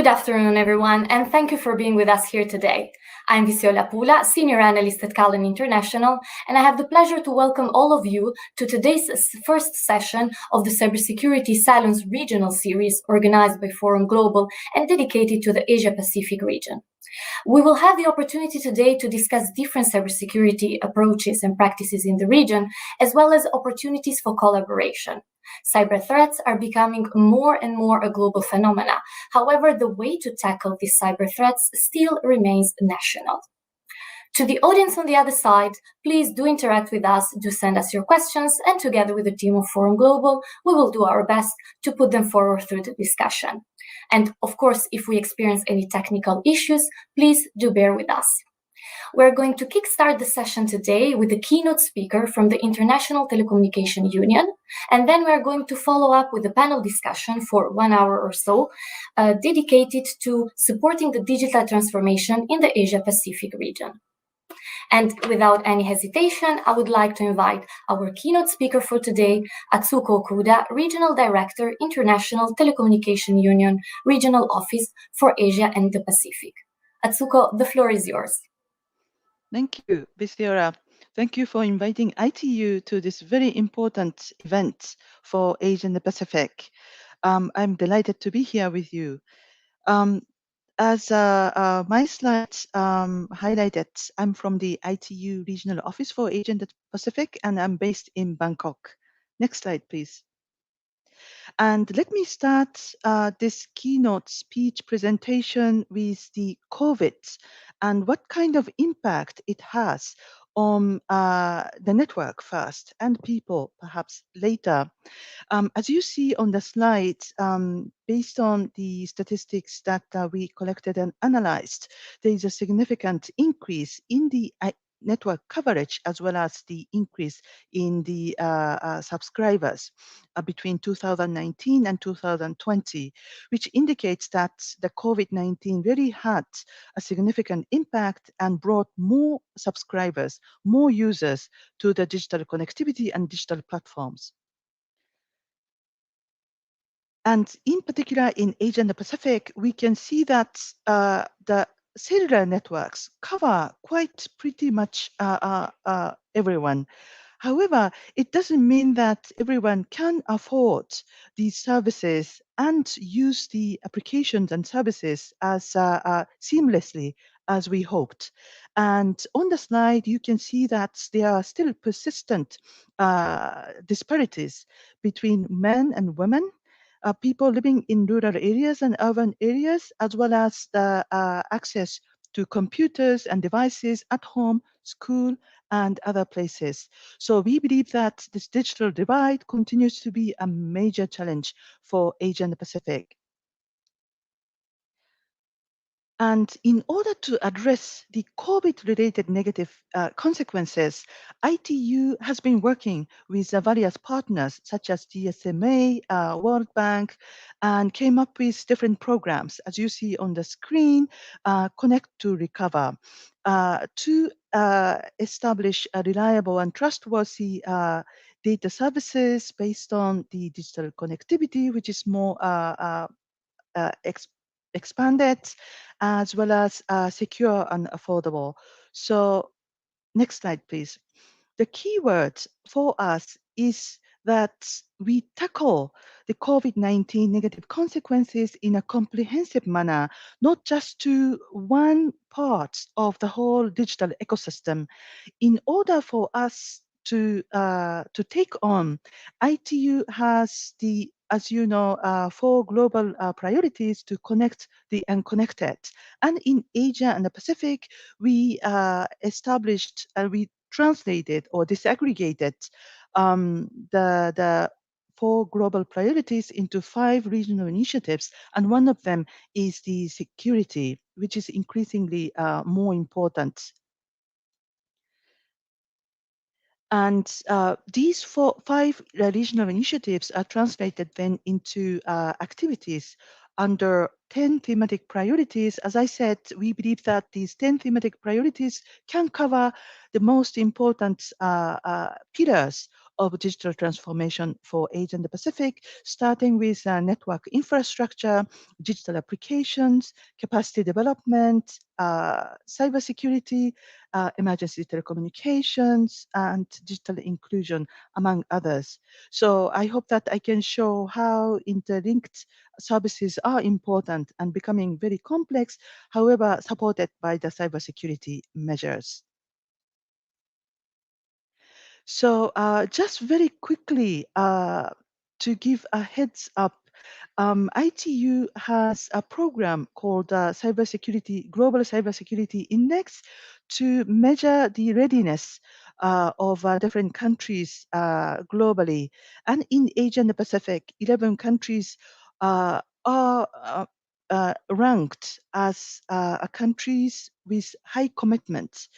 Good afternoon, everyone, and thank you for being with us here today. I'm Visiola Pula, Senior Analyst at Callen International, and I have the pleasure to welcome all of you to today's first session of the Cybersecurity Salons regional series organized by Forum Global and dedicated to the Asia-Pacific region. We will have the opportunity today to discuss different cybersecurity approaches and practices in the region, as well as opportunities for collaboration. Cyber threats are becoming more and more a global phenomena. However, the way to tackle these cyber threats still remains national. To the audience on the other side, please do interact with us, do send us your questions, and together with the team of Forum Global, we will do our best to put them forward through the discussion. And of course, if we experience any technical issues, please do bear with us. We're going to kickstart the session today with a keynote speaker from the International Telecommunication Union, and then we're going to follow up with a panel discussion for 1 hour or so, dedicated to supporting the digital transformation in the Asia-Pacific region. And without any hesitation, I would like to invite our keynote speaker for today, Atsuko Okuda, Regional Director, International Telecommunication Union, Regional Office for Asia and the Pacific. Atsuko, the floor is yours. Thank you, Visiola. Thank you for inviting ITU to this very important event for Asia and the Pacific. I'm delighted to be here with you. As my slides highlighted, I'm from the ITU Regional Office for Asia and the Pacific, and I'm based in Bangkok. Next slide, please. And let me start this keynote speech presentation with the COVID and what kind of impact it has on the network first and people perhaps later. As you see on the slide, based on the statistics that we collected and analyzed, there is a significant increase in the network coverage as well as the increase in the subscribers between 2019 and 2020, which indicates that the COVID-19 really had a significant impact and brought more subscribers, more users to the digital connectivity and digital platforms. And in particular, in Asia and the Pacific, we can see that the cellular networks cover quite pretty much everyone. However, it doesn't mean that everyone can afford these services and use the applications and services as seamlessly as we hoped. And on the slide, you can see that there are still persistent disparities between men and women, people living in rural areas and urban areas, as well as the access to computers and devices at home, school, and other places. So we believe that this digital divide continues to be a major challenge for Asia and the Pacific. And in order to address the COVID-related negative consequences, ITU has been working with various partners such as GSMA, World Bank, and came up with different programs, as you see on the screen, Connect to Recover, to establish a reliable and trustworthy data services based on the digital connectivity, which is more expanded, as well as secure and affordable. So next slide, please. The key word for us is that we tackle the COVID-19 negative consequences in a comprehensive manner, not just to one part of the whole digital ecosystem. In order for us to take on, ITU has the, as you know, 4 global priorities to connect the unconnected. And in Asia and the Pacific, we established, we translated or disaggregated the 4 global priorities into 5 regional initiatives, and one of them is the security, which is increasingly more important. And these 5 regional initiatives are translated then into activities under 10 thematic priorities. As I said, we believe that these 10 thematic priorities can cover the most important pillars of digital transformation for Asia and the Pacific, starting with network infrastructure, digital applications, capacity development, cybersecurity, emergency telecommunications, and digital inclusion, among others. So I hope that I can show how interlinked services are important and becoming very complex, however, supported by the cybersecurity measures. So just very quickly to give a heads up, ITU has a program called Global Cybersecurity Index to measure the readiness of different countries globally. And in Asia and the Pacific, 11 countries are ranked as countries with high commitments.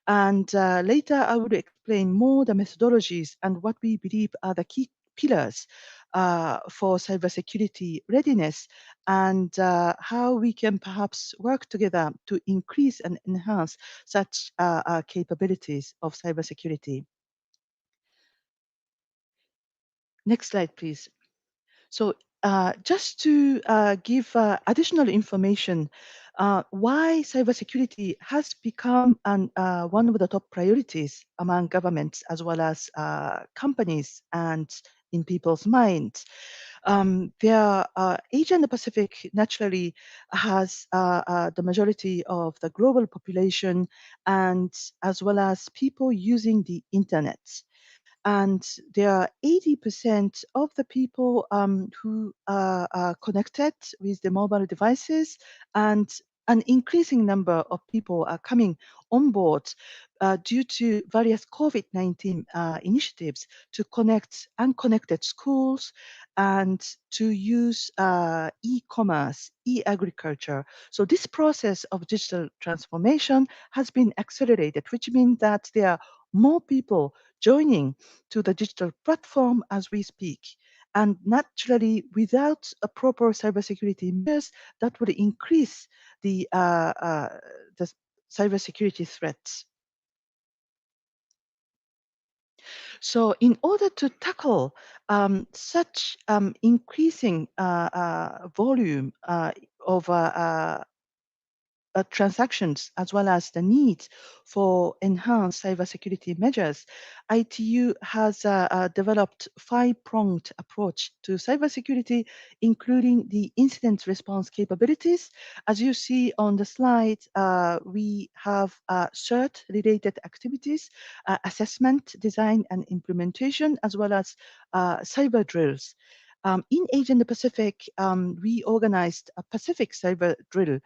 And later I will explain more the methodologies and what we believe are the key pillars for cybersecurity readiness and how we can perhaps work together to increase and enhance such capabilities of cybersecurity. Next slide, please. So just to give additional information, why cybersecurity has become one of the top priorities among governments as well as companies and in people's minds. Asia and the Pacific naturally has the majority of the global population and as well as people using the internet. And there are 80% of the people who are connected with the mobile devices, and an increasing number of people are coming on board due to various COVID-19 initiatives to connect unconnected schools and to use e-commerce, e-agriculture. So this process of digital transformation has been accelerated, which means that there are more people joining to the digital platform as we speak. And naturally, without a proper cybersecurity measures, that would increase the cybersecurity threats. So in order to tackle such increasing volume of transactions as well as the need for enhanced cybersecurity measures, ITU has developed five-pronged approach to cybersecurity, including the incident response capabilities. As you see on the slide, we have CERT-related activities, assessment, design, and implementation, as well as cyber drills. In Asia and the Pacific, we organized a Pacific cyber drill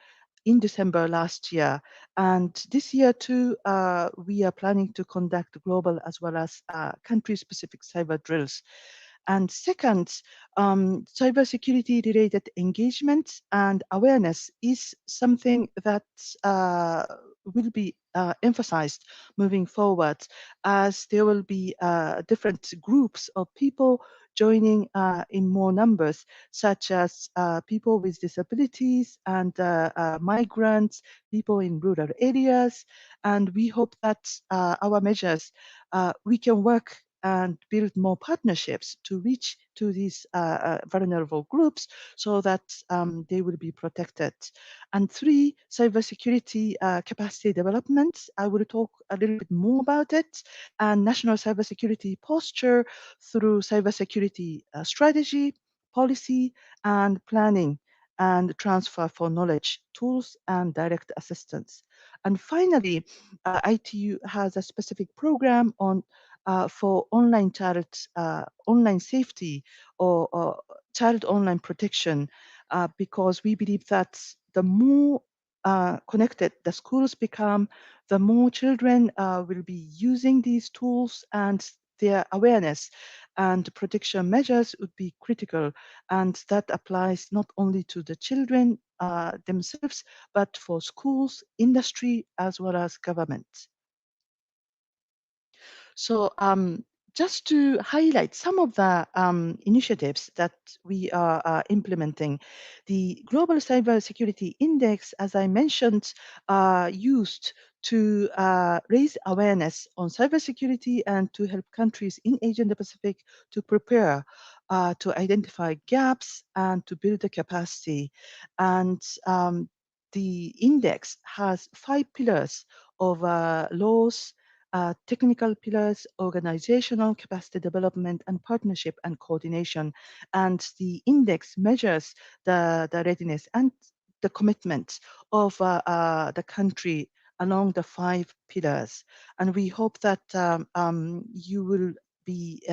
in December last year. And this year too, we are planning to conduct global as well as country-specific cyber drills. And second, cybersecurity related engagement and awareness is something that will be emphasized moving forward, as there will be different groups of people joining in more numbers, such as people with disabilities and migrants, people in rural areas. And we hope that our measures, we can work and build more partnerships to reach to these vulnerable groups so that they will be protected. And three, cybersecurity capacity development. I will talk a little bit more about it, and national cybersecurity posture through cybersecurity strategy, policy, and planning and transfer for knowledge, tools, and direct assistance. And finally, ITU has a specific program on for online safety or child online protection, because we believe that the more connected the schools become, the more children will be using these tools, and their awareness and protection measures would be critical. And that applies not only to the children themselves, but for schools, industry, as well as government. So just to highlight some of the initiatives that we are implementing, the Global Cybersecurity Index, as I mentioned, used to raise awareness on cybersecurity and to help countries in Asia and the Pacific to prepare to identify gaps and to build the capacity. And the index has 5 pillars of laws, technical pillars, organizational capacity development, and partnership and coordination. And the index measures the readiness and the commitment of the country along the 5 pillars. And we hope that you will be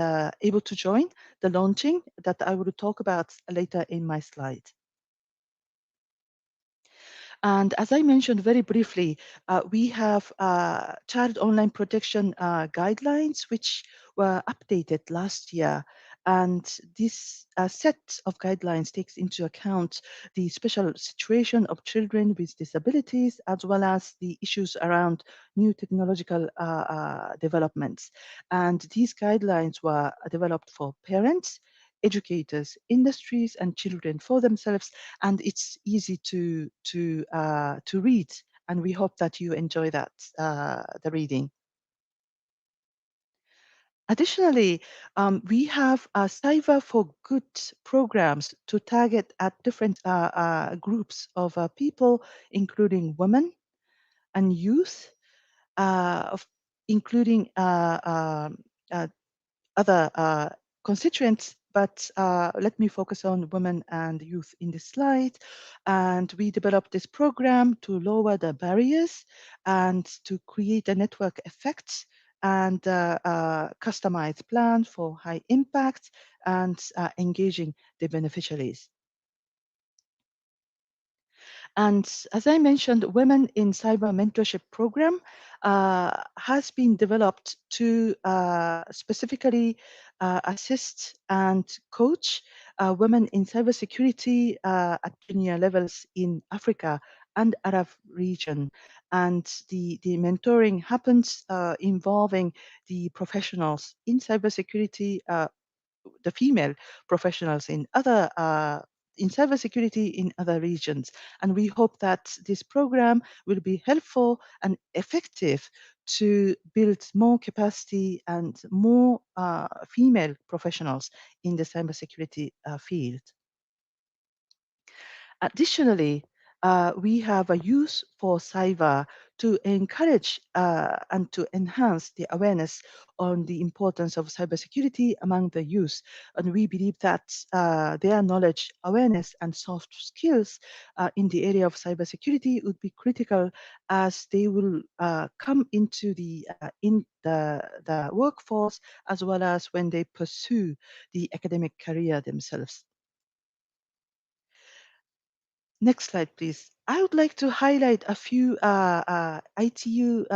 able to join the launching that I will talk about later in my slide. And as I mentioned very briefly, we have child online protection guidelines, which were updated last year. And this set of guidelines takes into account the special situation of children with disabilities, as well as the issues around new technological developments. And these guidelines were developed for parents, educators, industries, and children for themselves, and it's easy to read. And we hope that you enjoy that the reading. Additionally, we have Cyber for Good programs to target at different groups of people, including women and youth, including uh, other constituents, but let me focus on women and youth in this slide. And we developed this program to lower the barriers and to create a network effect and customized plan for high impact and engaging the beneficiaries. And as I mentioned, Women in Cyber Mentorship Program has been developed to specifically assist and coach women in cybersecurity at junior levels in Africa and Arab region. And the mentoring happens involving the professionals in cybersecurity, the female professionals in cybersecurity in other regions. And we hope that this program will be helpful and effective to build more capacity and more female professionals in the cybersecurity field. Additionally, we have a use for cyber to encourage and to enhance the awareness on the importance of cybersecurity among the youth. And we believe that their knowledge, awareness, and soft skills in the area of cybersecurity would be critical as they will come into the workforce, as well as when they pursue the academic career themselves. Next slide, please. I would like to highlight a few ITU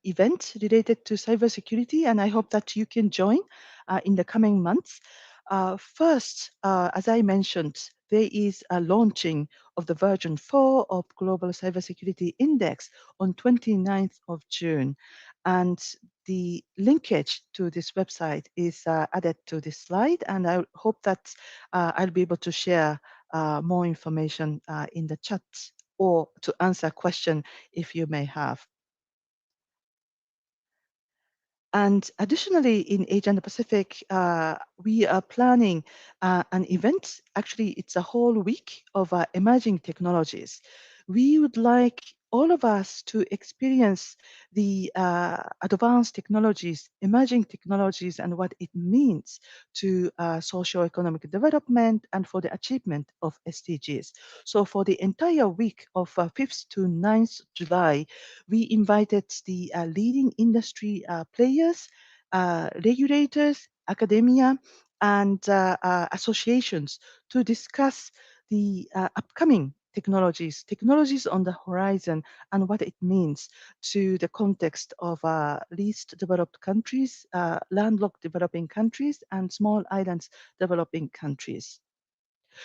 events related to cybersecurity, and I hope that you can join in the coming months. First, as I mentioned, there is a launching of the version 4 of Global Cybersecurity Index on 29th of June. And the linkage to this website is added to this slide, and I hope that I'll be able to share more information in the chat or to answer a question if you may have. And additionally, in Asia and the Pacific, we are planning an event. Actually, it's a whole week of emerging technologies. We would like all of us to experience the advanced technologies, emerging technologies, and what it means to socio-economic development and for the achievement of SDGs. So for the entire week of 5th to 9th July, we invited the leading industry players, regulators, academia, and associations to discuss the upcoming technologies on the horizon, and what it means to the context of least developed countries, landlocked developing countries, and small islands developing countries.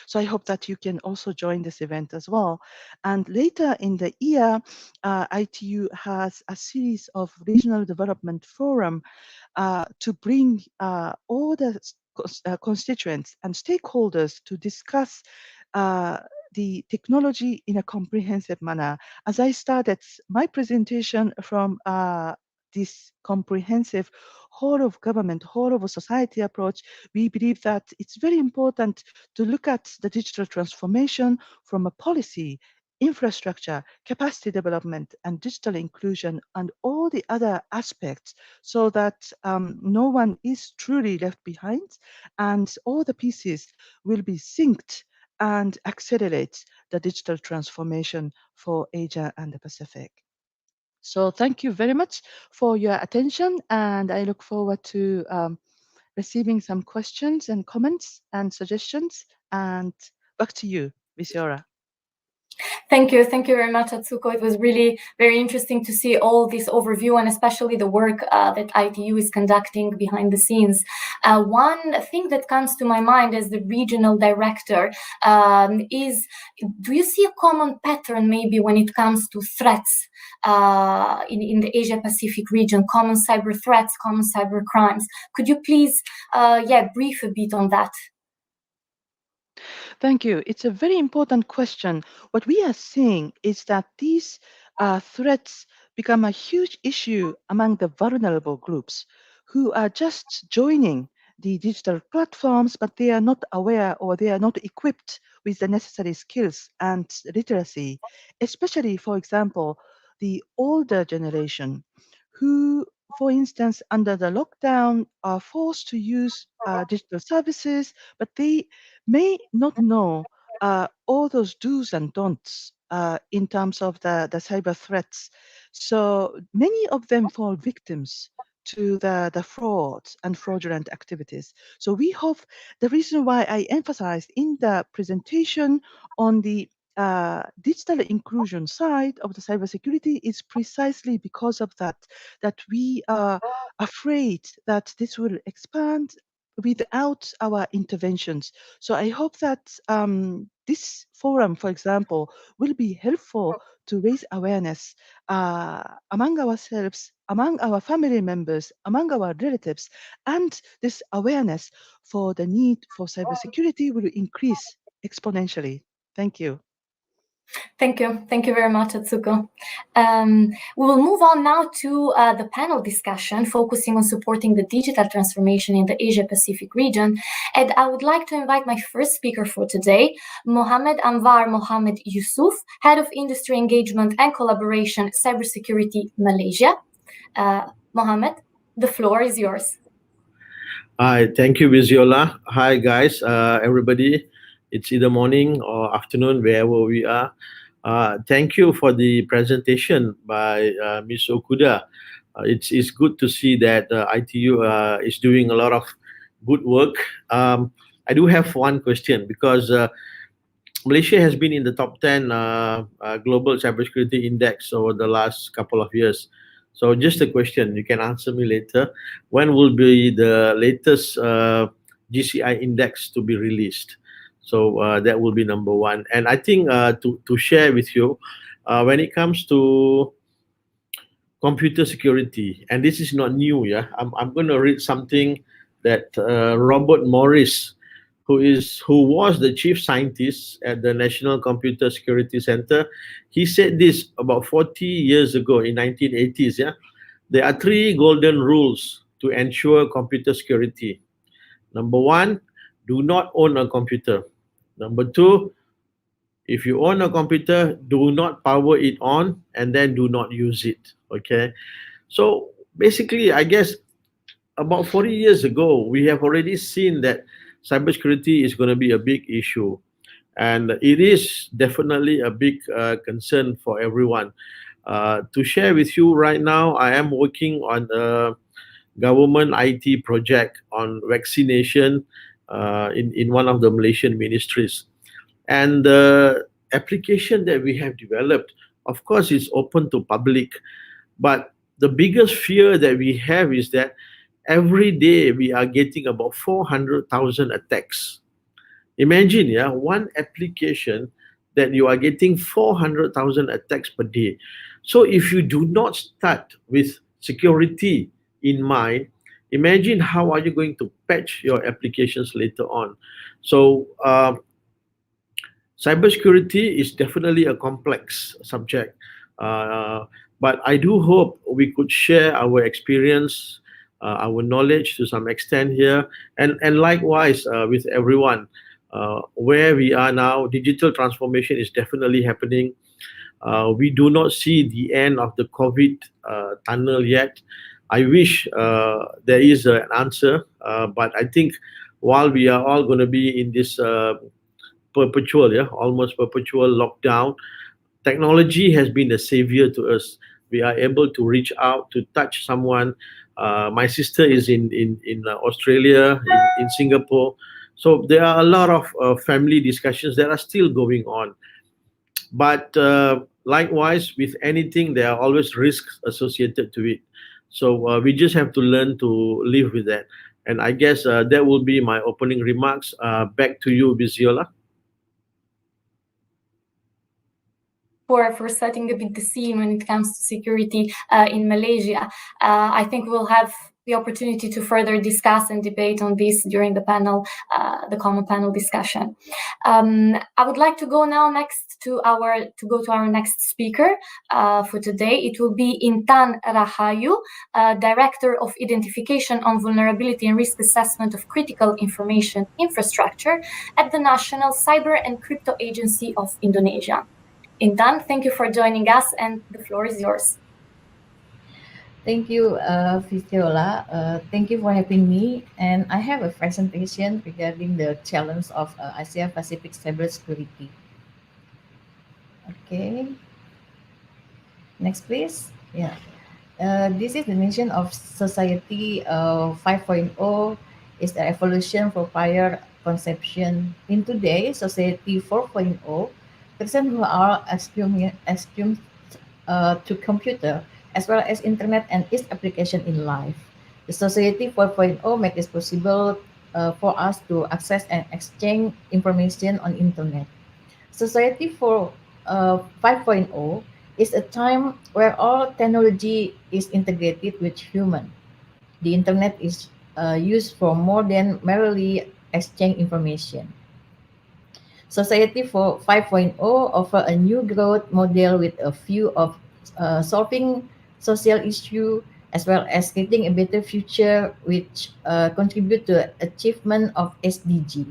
So I hope that you can also join this event as well. And later in the year, ITU has a series of regional development forum to bring all the constituents and stakeholders to discuss the technology in a comprehensive manner. As I started my presentation from this comprehensive whole of government, whole of society approach, we believe that it's very important to look at the digital transformation from a policy, infrastructure, capacity development, and digital inclusion, and all the other aspects, so that no one is truly left behind, and all the pieces will be synced and accelerate the digital transformation for Asia and the Pacific. So thank you very much for your attention, and I look forward to receiving some questions and comments and suggestions. And back to you, Visiora. Thank you. Thank you very much, Atsuko. It was really very interesting to see all this overview and especially the work that ITU is conducting behind the scenes. One thing that comes to my mind as the regional director is, do you see a common pattern maybe when it comes to threats in the Asia-Pacific region, common cyber threats, common cyber crimes? Could you please, brief a bit on that? Thank you. It's a very important question. What we are seeing is that these threats become a huge issue among the vulnerable groups who are just joining the digital platforms, but they are not aware or they are not equipped with the necessary skills and literacy, especially, for example, the older generation who, for instance, under the lockdown are forced to use digital services, but they may not know all those do's and don'ts in terms of the cyber threats. So many of them fall victims to the frauds and fraudulent activities. So we hope the reason why I emphasized in the presentation on the digital inclusion side of the cybersecurity is precisely because of that we are afraid that this will expand without our interventions. So I hope that this forum, for example, will be helpful to raise awareness among ourselves, among our family members, among our relatives, and this awareness for the need for cybersecurity will increase exponentially. Thank you. Thank you. Thank you very much, Atsuko. We will move on now to the panel discussion focusing on supporting the digital transformation in the Asia-Pacific region. And I would like to invite my first speaker for today, Mohammed Anwar Mohammed Yusuf, Head of Industry Engagement and Collaboration, Cybersecurity, Malaysia. Mohammed, the floor is yours. Hi, thank you, Viziola. Hi, guys, everybody. It's either morning or afternoon, wherever we are. Thank you for the presentation by Ms. Okuda. It's good to see that ITU is doing a lot of good work. I do have one question because Malaysia has been in the top 10 global cybersecurity index over the last couple of years. So just a question, you can answer me later. When will be the latest GCI index to be released? So that will be number one. And I think to share with you, when it comes to computer security, and this is not new, yeah. I'm going to read something that Robert Morris, who was the chief scientist at the National Computer Security Center, he said this about 40 years ago in 1980s. Yeah, there are three golden rules to ensure computer security. Number one, do not own a computer. Number two, if you own a computer, do not power it on and then do not use it. Okay, so basically, I guess about 40 years ago, we have already seen that cybersecurity is going to be a big issue. And it is definitely a big concern for everyone. To share with you right now, I am working on a government IT project on vaccination in one of the Malaysian ministries. And the application that we have developed, of course, is open to public. But the biggest fear that we have is that every day we are getting about 400,000 attacks. Imagine, yeah, one application that you are getting 400,000 attacks per day. So if you do not start with security in mind, imagine how are you going to patch your applications later on. So Cybersecurity is definitely a complex subject, uh, but I do hope we could share our experience, our knowledge to some extent here, and likewise with everyone. Where we are now, digital transformation is definitely happening. We do not see the end of the COVID tunnel yet. I wish there is an answer, but I think while we are all going to be in this perpetual, yeah, almost perpetual lockdown, technology has been a savior to us. We are able to reach out to touch someone. My sister is in Australia, in Singapore. So there are a lot of family discussions that are still going on. But likewise, with anything, there are always risks associated to it. So we just have to learn to live with that. And I guess that will be my opening remarks. Back to you, Biziola. For setting a bit the scene when it comes to security in Malaysia. I think we'll have the opportunity to further discuss and debate on this during the panel, the common panel discussion. I would like to go now to go to our next speaker for today. It will be Intan Rahayu, Director of Identification on Vulnerability and Risk Assessment of Critical Information Infrastructure at the National Cyber and Crypto Agency of Indonesia. Intan, thank you for joining us, and the floor is yours. Thank you, Vistiola. Thank you for having me. And I have a presentation regarding the challenge of Asia Pacific cybersecurity. Okay. Next, please. Yeah. This is the mission of Society 5.0 is the evolution for prior conception. In today, Society 4.0, persons who are assumed to computer as well as internet and its application in life. The Society 4.0 makes it possible for us to access and exchange information on internet. Society 5.0 is a time where all technology is integrated with human. The internet is used for more than merely exchange information. Society 5.0 offer a new growth model with a view of solving social issue as well as creating a better future which contribute to achievement of SDG.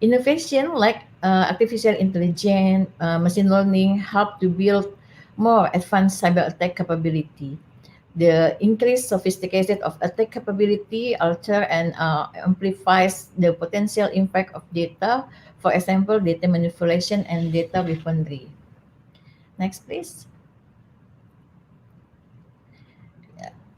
Innovation like artificial intelligence, machine learning help to build more advanced cyber attack capability. The increased sophistication of attack capability alter and amplifies the potential impact of data, for example, data manipulation and data weaponry. Next, please.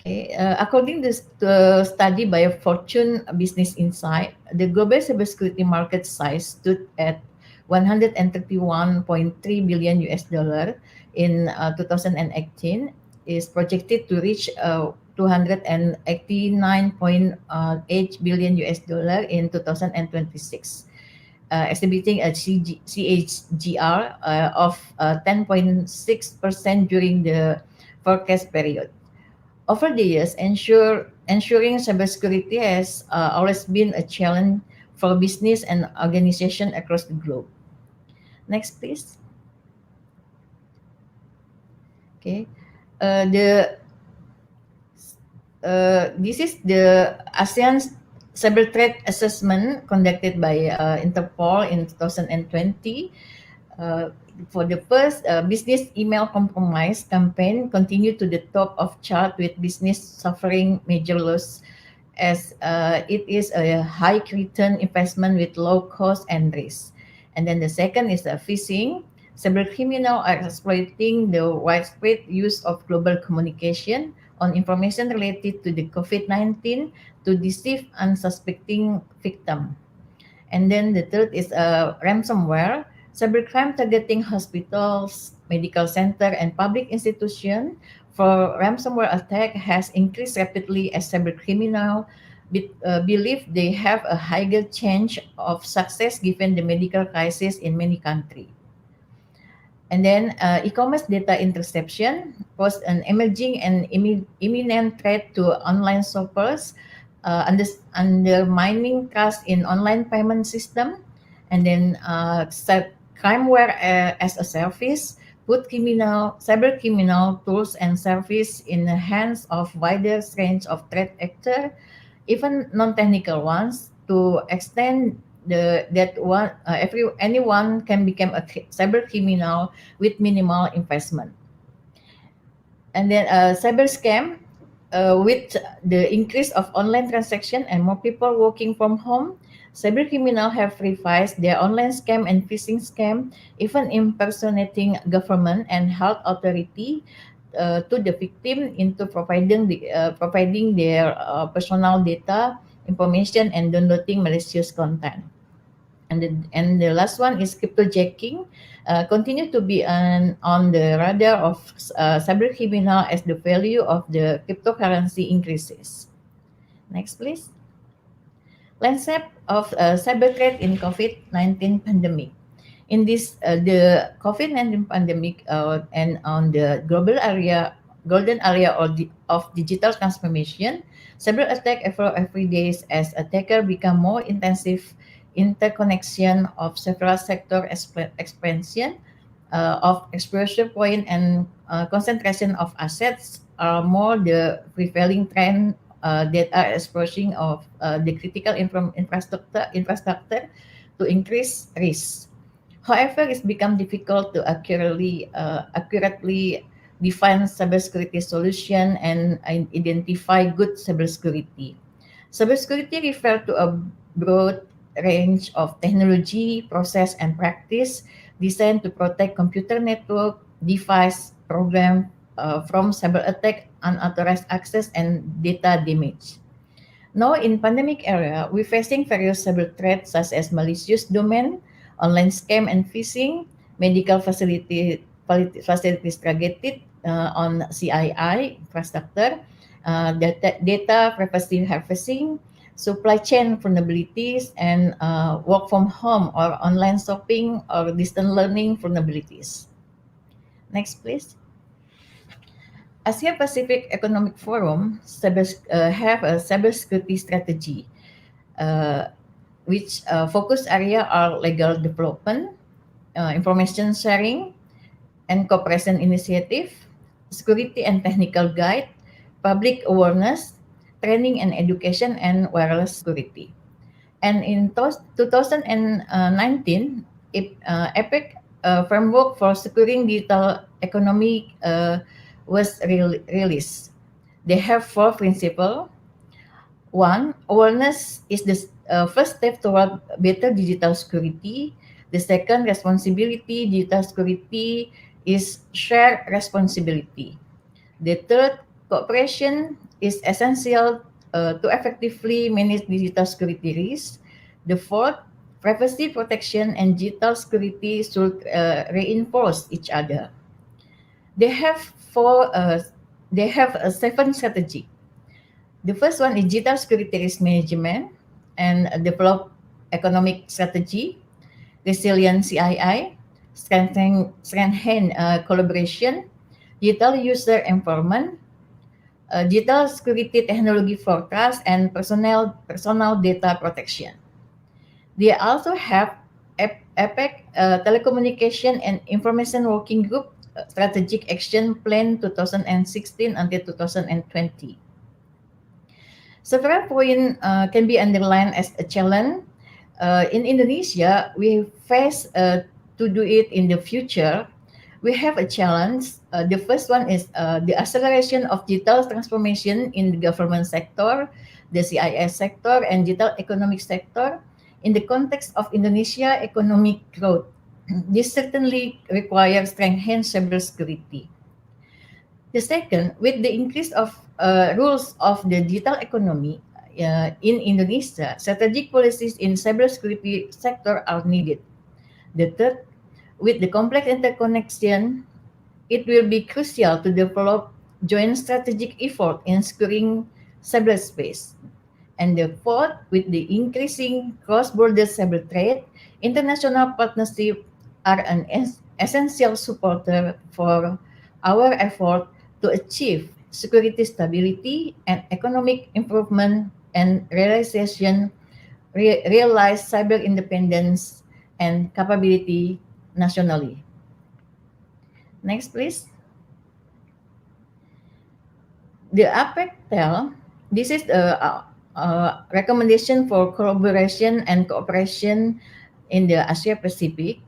Okay, according to the study by Fortune Business Insight, the global cybersecurity market size stood at 131.3 billion US dollar in 2018, is projected to reach 289.8 billion US dollar in 2026, exhibiting a CAGR of 10.6% during the forecast period. Over the years, ensuring cybersecurity has always been a challenge for business and organization across the globe. Next, please. Okay, this is the ASEAN cyber threat assessment conducted by Interpol in 2020. For the first business email compromise campaign continued to the top of chart with business suffering major loss as it is a high return investment with low cost and risk. And then the second is phishing. Cybercriminals are exploiting the widespread use of global communication on information related to the COVID-19 to deceive unsuspecting victim. And then the third is ransomware. Cybercrime targeting hospitals, medical center, and public institutions for ransomware attack has increased rapidly as cybercriminals believe they have a higher chance of success given the medical crisis in many countries. And then e-commerce data interception was an emerging and imminent threat to online shoppers, undermining trust in online payment system. And then crimeware as a service put cyber criminal tools and service in the hands of widest range of threat actors, even non-technical ones, to extend anyone can become a cyber criminal with minimal investment. And then cyber scam, with the increase of online transaction and more people working from home, cyber criminals have revised their online scam and phishing scam, even impersonating government and health authority to the victim into providing their personal data information and downloading malicious content. And the last one is cryptojacking, continue to be on the radar of cyber criminal as the value of the cryptocurrency increases. Next, please. Landscape of cyber threat in COVID-19 pandemic. In this, the COVID-19 pandemic and on the golden area of digital transformation, cyber attack every day as attacker become more intensive interconnection of several sector expansion of exposure point and concentration of assets are more the prevailing trend that are exposing of the critical infrastructure to increase risk. However, it's become difficult to accurately define cybersecurity solution and identify good cybersecurity. Cybersecurity refers to a broad range of technology, process, and practice designed to protect computer network, device, program from cyber attack, unauthorized access, and data damage. Now, in pandemic era, we're facing various cyber threats such as malicious domain, online scam and phishing, medical facilities targeted on CII infrastructure, data privacy harvesting, supply chain vulnerabilities, and work from home or online shopping or distance learning vulnerabilities. Next, please. Asia Pacific Economic Forum have a cybersecurity strategy, which focus area are legal development, information sharing, and cooperation initiative, security and technical guide, public awareness, training and education, and wireless security. And in 2019, APAC framework for securing digital economy was released. They have 4 principles. One, awareness is the first step toward better digital security. The second, responsibility. Digital security is shared responsibility. The third, cooperation is essential to effectively manage digital security risks. The fourth, privacy protection and digital security should reinforce each other. They have a 7 strategy. The first one is digital security risk management and develop economic strategy, resilient CII, strengthen collaboration, digital user environment, digital security technology forecast, and personal data protection. They also have APAC Telecommunication and Information Working Group Strategic Action Plan 2016 until 2020. Several points can be underlined as a challenge. In Indonesia, we face to do it in the future. We have a challenge. The first one is the acceleration of digital transformation in the government sector, the CIS sector, and digital economic sector in the context of Indonesia economic growth. This certainly requires strengthened cybersecurity. The second, with the increase of rules of the digital economy in Indonesia, strategic policies in cybersecurity sector are needed. The third, with the complex interconnection, it will be crucial to develop joint strategic effort in securing cyberspace. And the fourth, with the increasing cross-border cyber threat, international partnerships are an essential supporter for our effort to achieve security stability and economic improvement and realize cyber independence and capability nationally. Next, please. The APEC TEL, this is the recommendation for collaboration and cooperation in the Asia Pacific.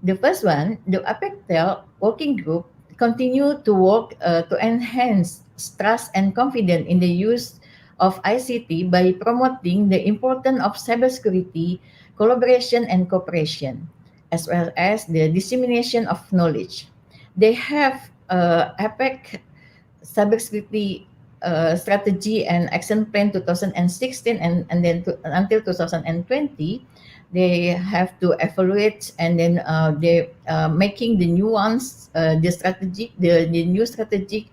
The first one, the APEC TEL working group continue to work to enhance trust and confidence in the use of ICT by promoting the importance of cybersecurity, collaboration and cooperation, as well as the dissemination of knowledge. They have APEC cybersecurity strategy and action plan 2016 and then until 2020. They have to evaluate and then they making the new ones, the strategic, the new strategic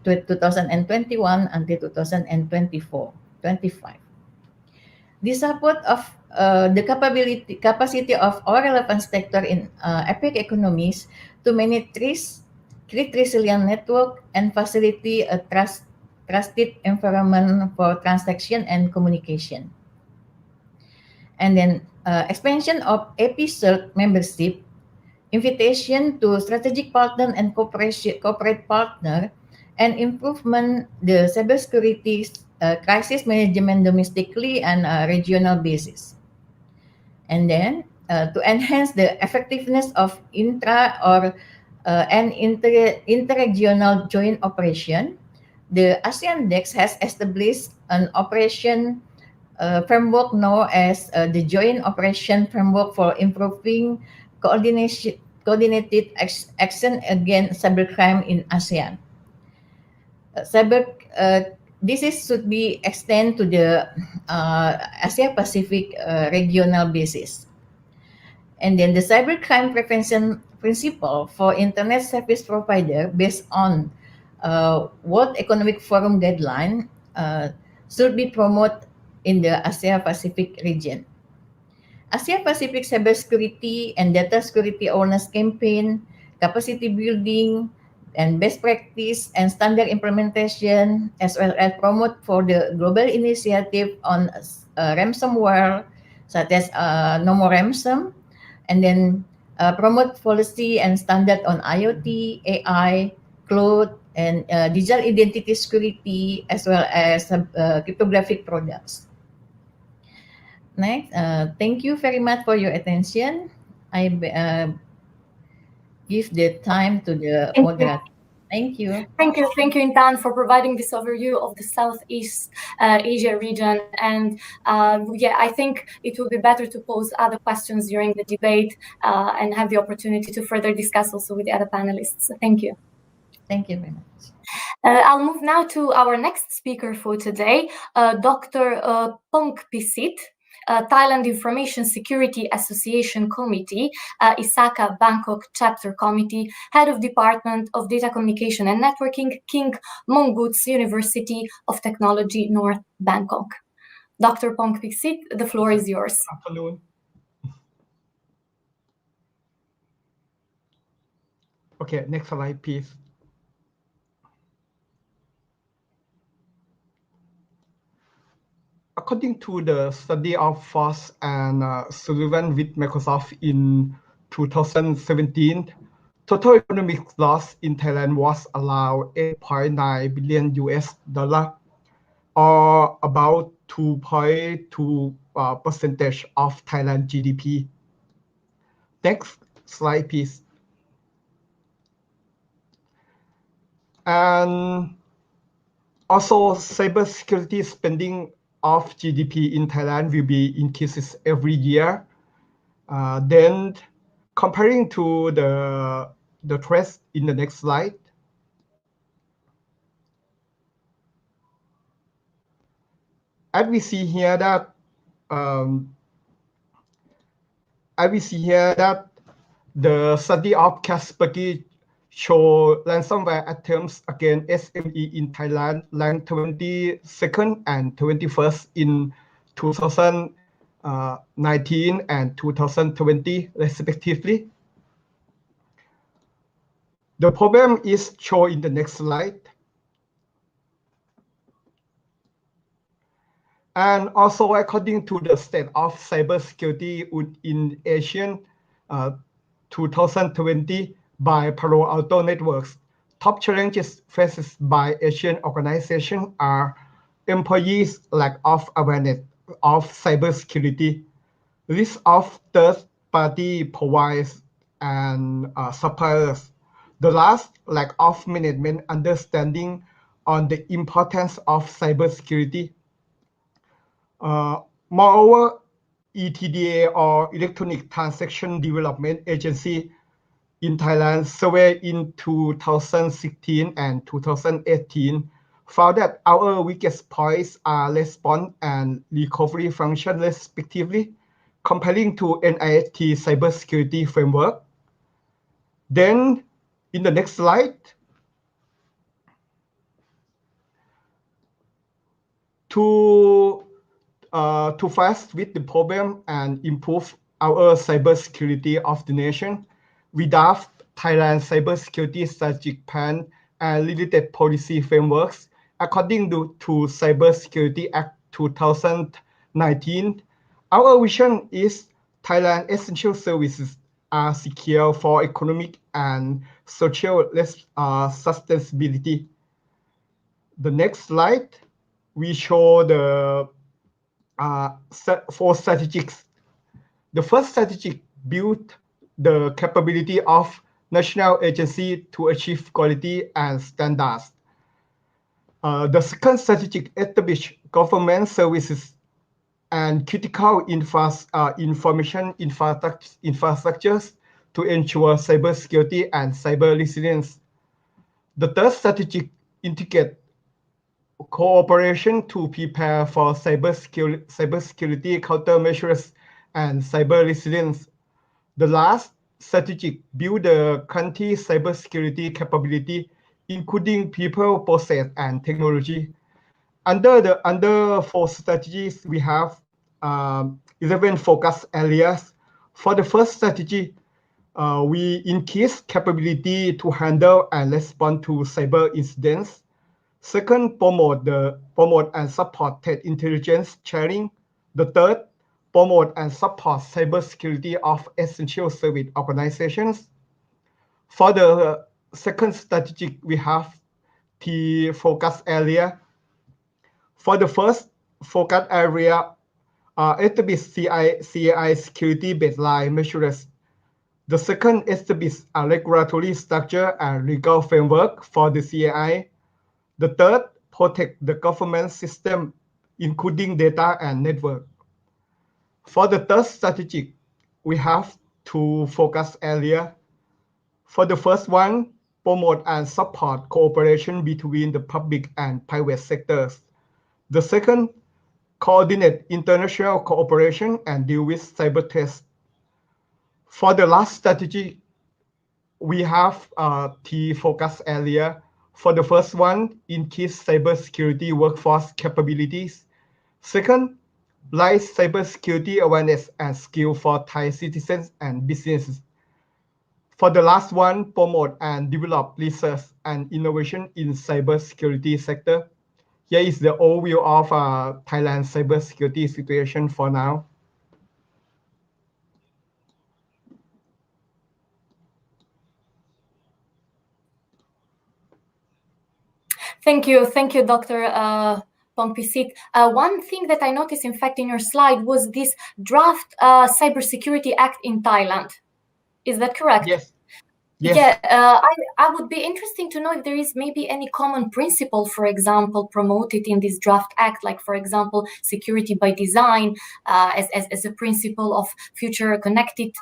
2021 until 2024, 25. The support of the capacity of all relevant sector in APEC economies to manage risk, create resilient network, and facilitate a trusted environment for transaction and communication. And then expansion of APCERT membership, invitation to strategic partner and corporate partner, and improvement the cybersecurity crisis management domestically and regional basis. And then to enhance the effectiveness of intra or and interregional joint operation, the ASEAN DEX has established an operation framework known as the Joint Operation Framework for improving coordinated action against cybercrime in ASEAN. This should be extended to the Asia Pacific regional basis. And then the cybercrime prevention principle for internet service provider based on World Economic Forum guideline should be promoted in the Asia Pacific region. Asia Pacific cybersecurity and data security awareness campaign, capacity building, and best practice and standard implementation, as well as promote for the global initiative on ransomware, such as No More Ransom, and then promote policy and standard on IoT, AI, cloud, and digital identity security, as well as cryptographic products. Next, thank you very much for your attention. I give the time to the moderator. Thank you. Thank you, Intan, for providing this overview of the Southeast Asia region. And yeah, I think it would be better to pose other questions during the debate and have the opportunity to further discuss also with the other panelists. So thank you. Thank you very much. I'll move now to our next speaker for today, Dr. Pong Pisit, Thailand Information Security Association Committee, Isaka Bangkok Chapter Committee, Head of Department of Data Communication and Networking, King Mongkut's University of Technology, North Bangkok. Dr. Pong Pisit, the floor is yours. Good afternoon. Okay, next slide, please. According to the study of Frost and Sullivan with Microsoft in 2017, total economic loss in Thailand was around 8.9 billion US dollar, or about 2.2% percentage of Thailand GDP. Next slide, please. And also, cybersecurity spending of GDP in Thailand will be increases every year. Then comparing to the threats in the next slide. As we see here that the study of Kaspersky show ransomware attempts against SME in Thailand ranked 22nd and 21st in 2019 and 2020 respectively. The problem is shown in the next slide. And also, according to the state of cybersecurity in Asia 2020 by Palo Alto Networks, top challenges faced by Asian organizations are employees' lack of awareness of cybersecurity, list of third-party providers and suppliers. The last, lack of management understanding on the importance of cybersecurity. Moreover, ETDA or Electronic Transaction Development Agency in Thailand survey in 2016 and 2018 found that our weakest points are response and recovery function respectively, comparing to NIST cybersecurity framework. Then in the next slide, to fast with the problem and improve our cybersecurity of the nation, we draft Thailand Cybersecurity Strategic Plan and related policy frameworks according to Cybersecurity Act 2019. Our vision is Thailand essential services are secure for economic and social sustainability. The next slide, we show the 4 strategies. The first strategic built the capability of national agency to achieve quality and standards. The second strategic establish government services and critical information infrastructures to ensure cybersecurity and cyber resilience. The third strategic integrate cooperation to prepare for cybersecurity countermeasures and cyber resilience. The last strategic build the country cybersecurity capability, including people, process, and technology. Under 4 strategies, we have 11 focus areas. For the first strategy, we increase capability to handle and respond to cyber incidents. Second, promote and support threat intelligence sharing. The third, promote and support cybersecurity of essential service organizations. For the second strategic, we have the focus area. For the first focus area, establish CAI security baseline measures. The second, establish a regulatory structure and legal framework for the CAI. The third, protect the government system, including data and network. For the third strategy, we have 2 focus areas. For the first one, promote and support cooperation between the public and private sectors. The second, coordinate international cooperation and deal with cyber threats. For the last strategy, we have 3 focus areas. For the first one, increase cybersecurity workforce capabilities. Second, raise cybersecurity awareness and skill for Thai citizens and businesses. For the last one, promote and develop research and innovation in cybersecurity sector. Here is the overview of Thailand cybersecurity situation for now. Thank you, Dr. Pongpisit. One thing that I noticed, in fact, in your slide was this draft Cybersecurity Act in Thailand. Is that correct? Yes. Yeah, I would be interesting to know if there is maybe any common principle, for example, promoted in this draft act, like, for example, security by design as a principle of future connected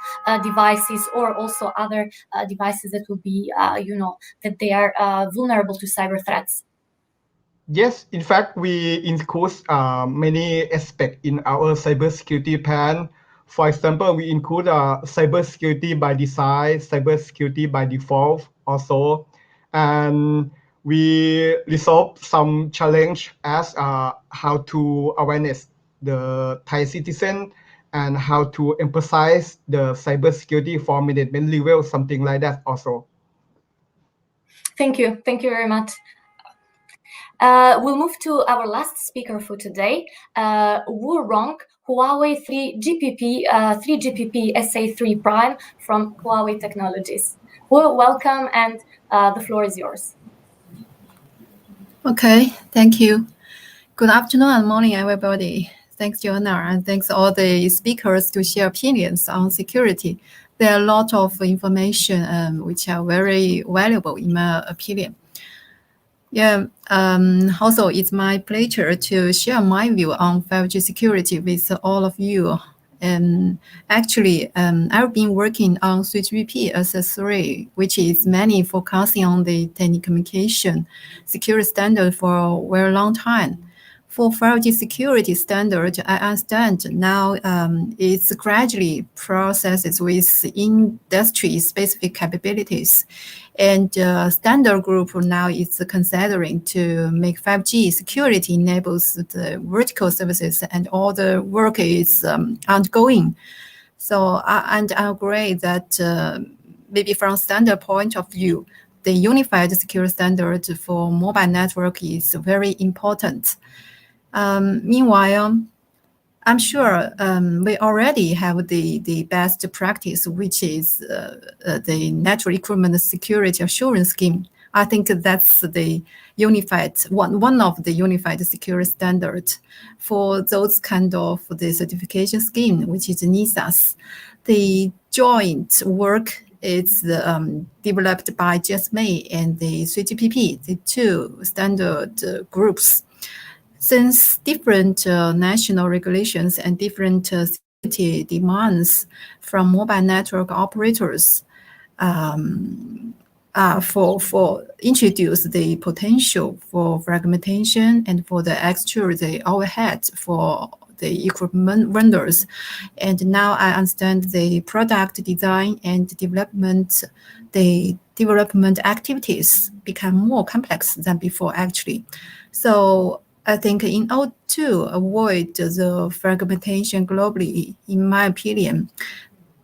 devices, or also other devices that will be, that they are vulnerable to cyber threats. Yes, in fact, we include many aspects in our cybersecurity plan. For example, we include cybersecurity by design, cybersecurity by default also, and we resolve some challenge as how to awareness the Thai citizen and how to emphasize the cybersecurity for management level, something like that also. Thank you very much. We'll move to our last speaker for today, Wu Rong, Huawei 3GPP SA3 Prime from Huawei Technologies. Wu, welcome, and the floor is yours. Okay, thank you. Good afternoon and morning, everybody. Thanks, Joanna, and thanks all the speakers to share opinions on security. There are a lot of information which are very valuable in my opinion. Yeah, also it's my pleasure to share my view on 5G security with all of you. And actually, I've been working on 3GPP as a 3, which is mainly focusing on the telecommunication security standard for a very long time. For 5G security standard, I understand now it's gradually processes with industry-specific capabilities. And standard group now is considering to make 5G security enables the vertical services, and all the work is ongoing. So I agree that maybe from standard point of view, the unified security standard for mobile network is very important. Meanwhile, I'm sure we already have the best practice, which is the network equipment security assurance scheme. I think that's the unified one of the unified security standards for those kind of the certification scheme, which is NISAS. The joint work is developed by GSMA and the 3GPP, the two standard groups. Since different national regulations and different security demands from mobile network operators for introduce the potential for fragmentation and for the extra the overhead for the equipment vendors. And now I understand the product design and development, the development activities become more complex than before actually. So I think in order to avoid the fragmentation globally, in my opinion,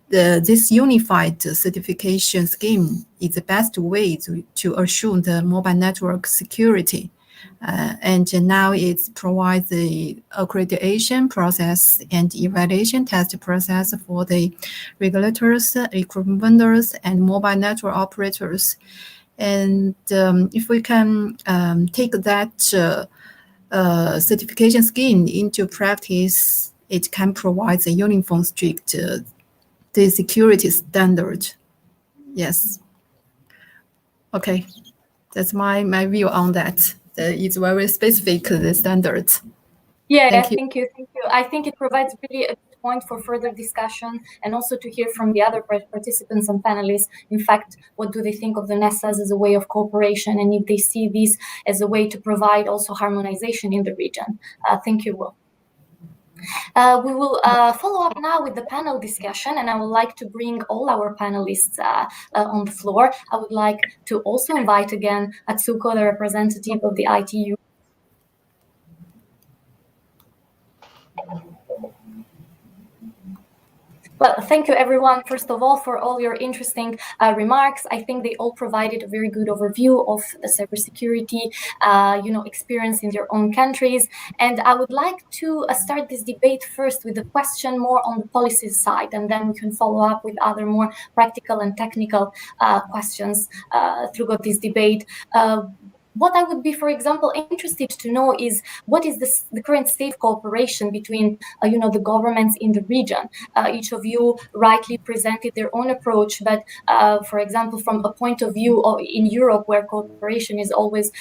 this unified certification scheme is the best way to assure the mobile network security. And now it provides the accreditation process and evaluation test process for the regulators, equipment vendors, and mobile network operators. And if we can take that certification scheme into practice, it can provide a uniform, strict the security standard. Yes. Okay, that's my view on that. It's very specific the standards. Yeah, Thank you. thank you. I think it provides really a good point for further discussion, and also to hear from the other participants and panelists. In fact, what do they think of the NESAs as a way of cooperation, and if they see this as a way to provide also harmonization in the region. Thank you, Will. We will follow up now with the panel discussion, and I would like to bring all our panelists on the floor. I would like to also invite again Atsuko, the representative of the ITU. Well, thank you everyone, first of all, for all your interesting remarks. I think they all provided a very good overview of the cybersecurity experience in their own countries. And I would like to start this debate first with a question more on the policy side, and then we can follow up with other more practical and technical questions throughout this debate. What I would be, for example, interested to know is what is the current state of cooperation between, the governments in the region. Each of you rightly presented their own approach, but, for example, from a point of view in Europe, where cooperation is always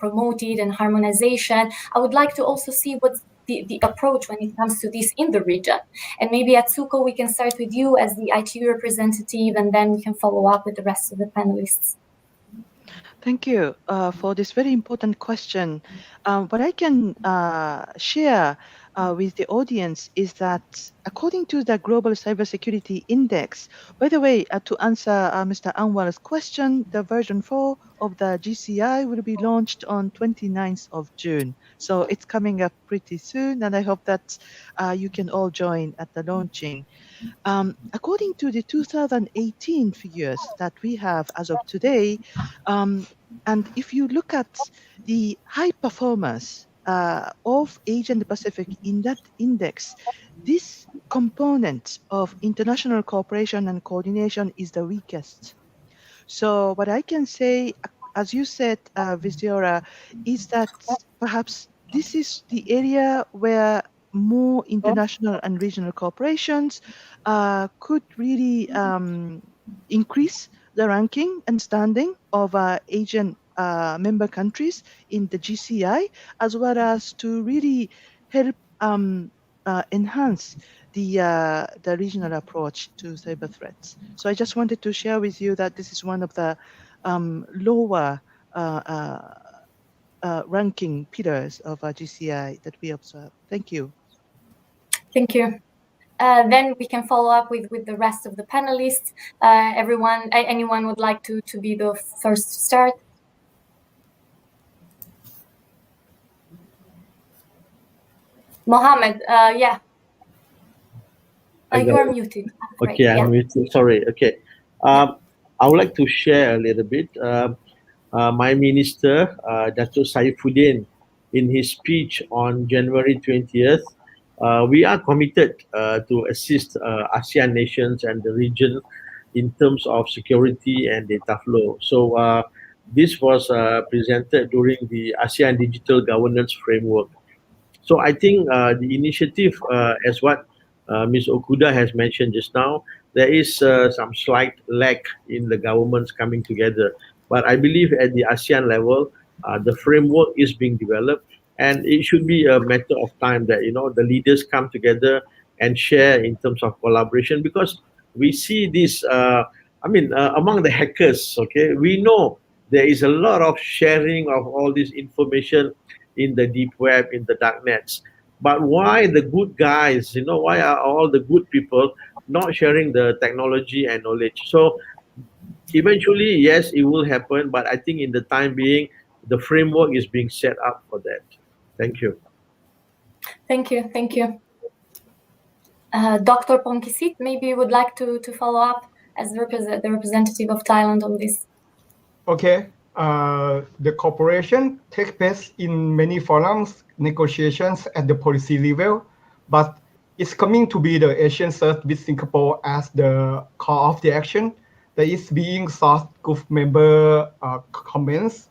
promoted and harmonization, I would like to also see what's the approach when it comes to this in the region. And maybe Atsuko, we can start with you as the ITU representative, and then we can follow up with the rest of the panelists. Thank you for this very important question. What I can share with the audience is that according to the Global Cybersecurity Index, by the way, to answer Mr. Anwar's question, the version 4 of the GCI will be launched on 29th of June. So it's coming up pretty soon, and I hope that you can all join at the launching. According to the 2018 figures that we have as of today, and if you look at the high performance of Asia and the Pacific in that index, this component of international cooperation and coordination is the weakest. So what I can say, as you said, Visiora, is that perhaps this is the area where more international and regional cooperations could really increase the ranking and standing of Asian member countries in the GCI, as well as to really help enhance the regional approach to cyber threats. So I just wanted to share with you that this is one of the lower ranking pillars of GCI that we observe. Thank you. Thank you. Then we can follow up with the rest of the panelists. Anyone would like to be the first to start? Mohammed, yeah. You are muted. Okay, I'm muted. Sorry. Okay. I would like to share a little bit. My minister, Dato' Saifuddin, in his speech on January 20th, we are committed to assist ASEAN nations and the region in terms of security and data flow. So this was presented during the ASEAN Digital Governance Framework. So I think the initiative, as what Ms. Okuda has mentioned just now, there is some slight lack in the governments coming together. But I believe at the ASEAN level, the framework is being developed, and it should be a matter of time that the leaders come together and share in terms of collaboration, because we see this. Among the hackers, okay, we know there is a lot of sharing of all this information in the deep web, in the dark nets. But why the good guys, why are all the good people not sharing the technology and knowledge? So eventually, yes, it will happen, but I think in the time being, the framework is being set up for that. Thank you. Thank you. Thank you. Dr. Pongkisit, maybe you would like to follow up as the representative of Thailand on this. Okay. The cooperation takes place in many forums, negotiations at the policy level, but it's coming to be the Asian Search with Singapore as the core of the action that is being sought group member comments.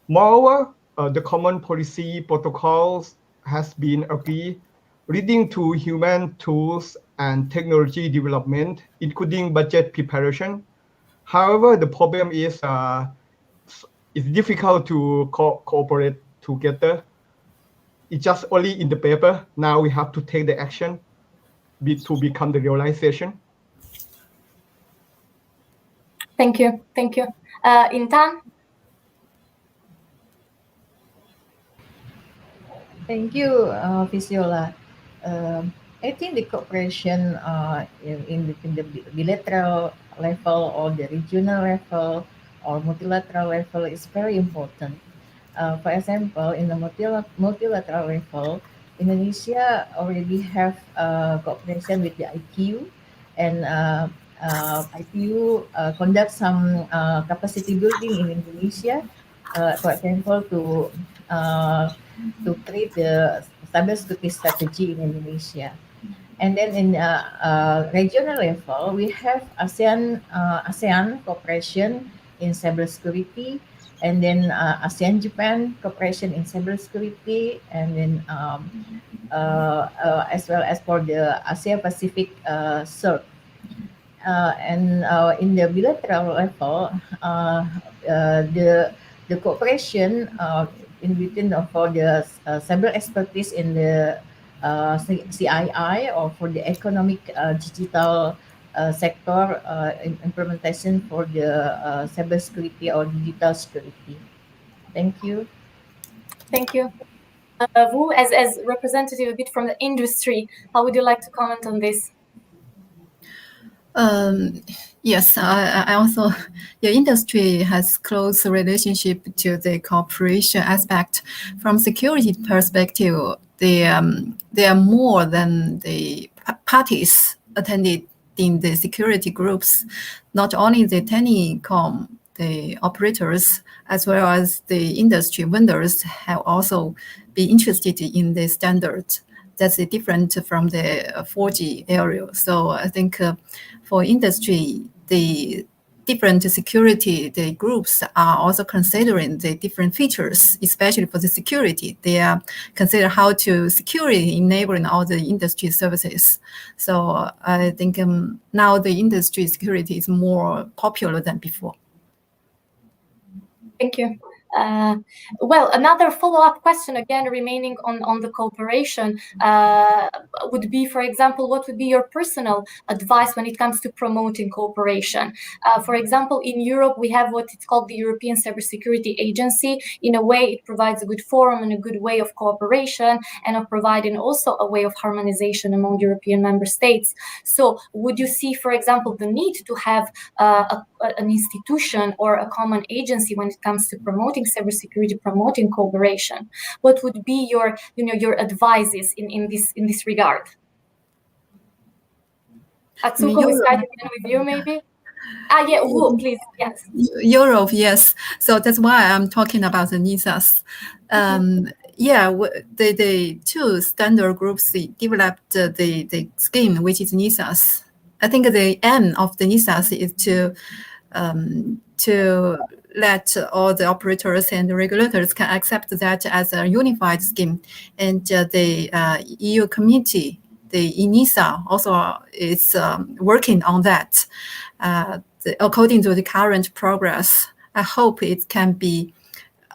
Moreover, the common policy protocols has been agreed, leading to human tools and technology development, including budget preparation. However, the problem is it's difficult to cooperate together. It's just only in the paper. Now we have to take the action to become the realization. Thank you. Thank you. Intan? Thank you, Visiola. I think the cooperation in the bilateral level or the regional level or multilateral level is very important. For example, in the multilateral level, Indonesia already have cooperation with the IPU, and IPU conduct some capacity building in Indonesia, for example, to create the cybersecurity strategy in Indonesia. And then in regional level, we have ASEAN cooperation in cybersecurity, and then ASEAN-Japan cooperation in cybersecurity, and then as well as for the Asia-Pacific CERT. And in the bilateral level, the cooperation in between for the cyber expertise in the CII or for the economic digital sector implementation for the cybersecurity or digital security. Thank you. Thank you. Wu, as representative a bit from the industry, how would you like to comment on this? Yes, I also, the industry has close relationship to the cooperation aspect. From security perspective, there are more than the parties attended in the security groups. Not only the telecom the operators as well as the industry vendors have also been interested in the standard. That's different from the 4G area. So I think for industry, the different security the groups are also considering the different features, especially for the security. They are consider how to securely enabling all the industry services. So I think now the industry security is more popular than before. Thank you. Well, another follow-up question, again, remaining on the cooperation, would be, for example, what would be your personal advice when it comes to promoting cooperation? For example, in Europe, we have what it's called the European Cybersecurity Agency. In a way, it provides a good forum and a good way of cooperation and of providing also a way of harmonization among European member states. So would you see, for example, the need to have an institution or a common agency when it comes to promoting cybersecurity, promoting cooperation? What would be your advices in this regard? Atsuko, we start again with you, maybe. Yeah, Wu, please. Yes. Europe, yes. So that's why I'm talking about the NISAs. Yeah, the two standard groups developed the scheme, which is NISAs. I think the aim of the NISAs is to let all the operators and the regulators can accept that as a unified scheme. And the EU committee, the ENISA, also is working on that. According to the current progress, I hope it can be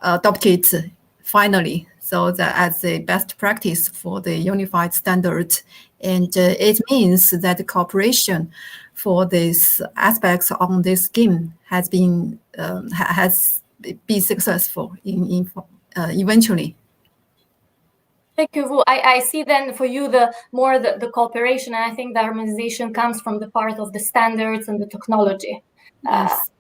adopted finally, so that as the best practice for the unified standard. And it means that the cooperation for these aspects on this scheme has been successful in eventually. Thank you, Vu. I see then for you the cooperation, and I think the harmonization comes from the part of the standards and the technology. Yes.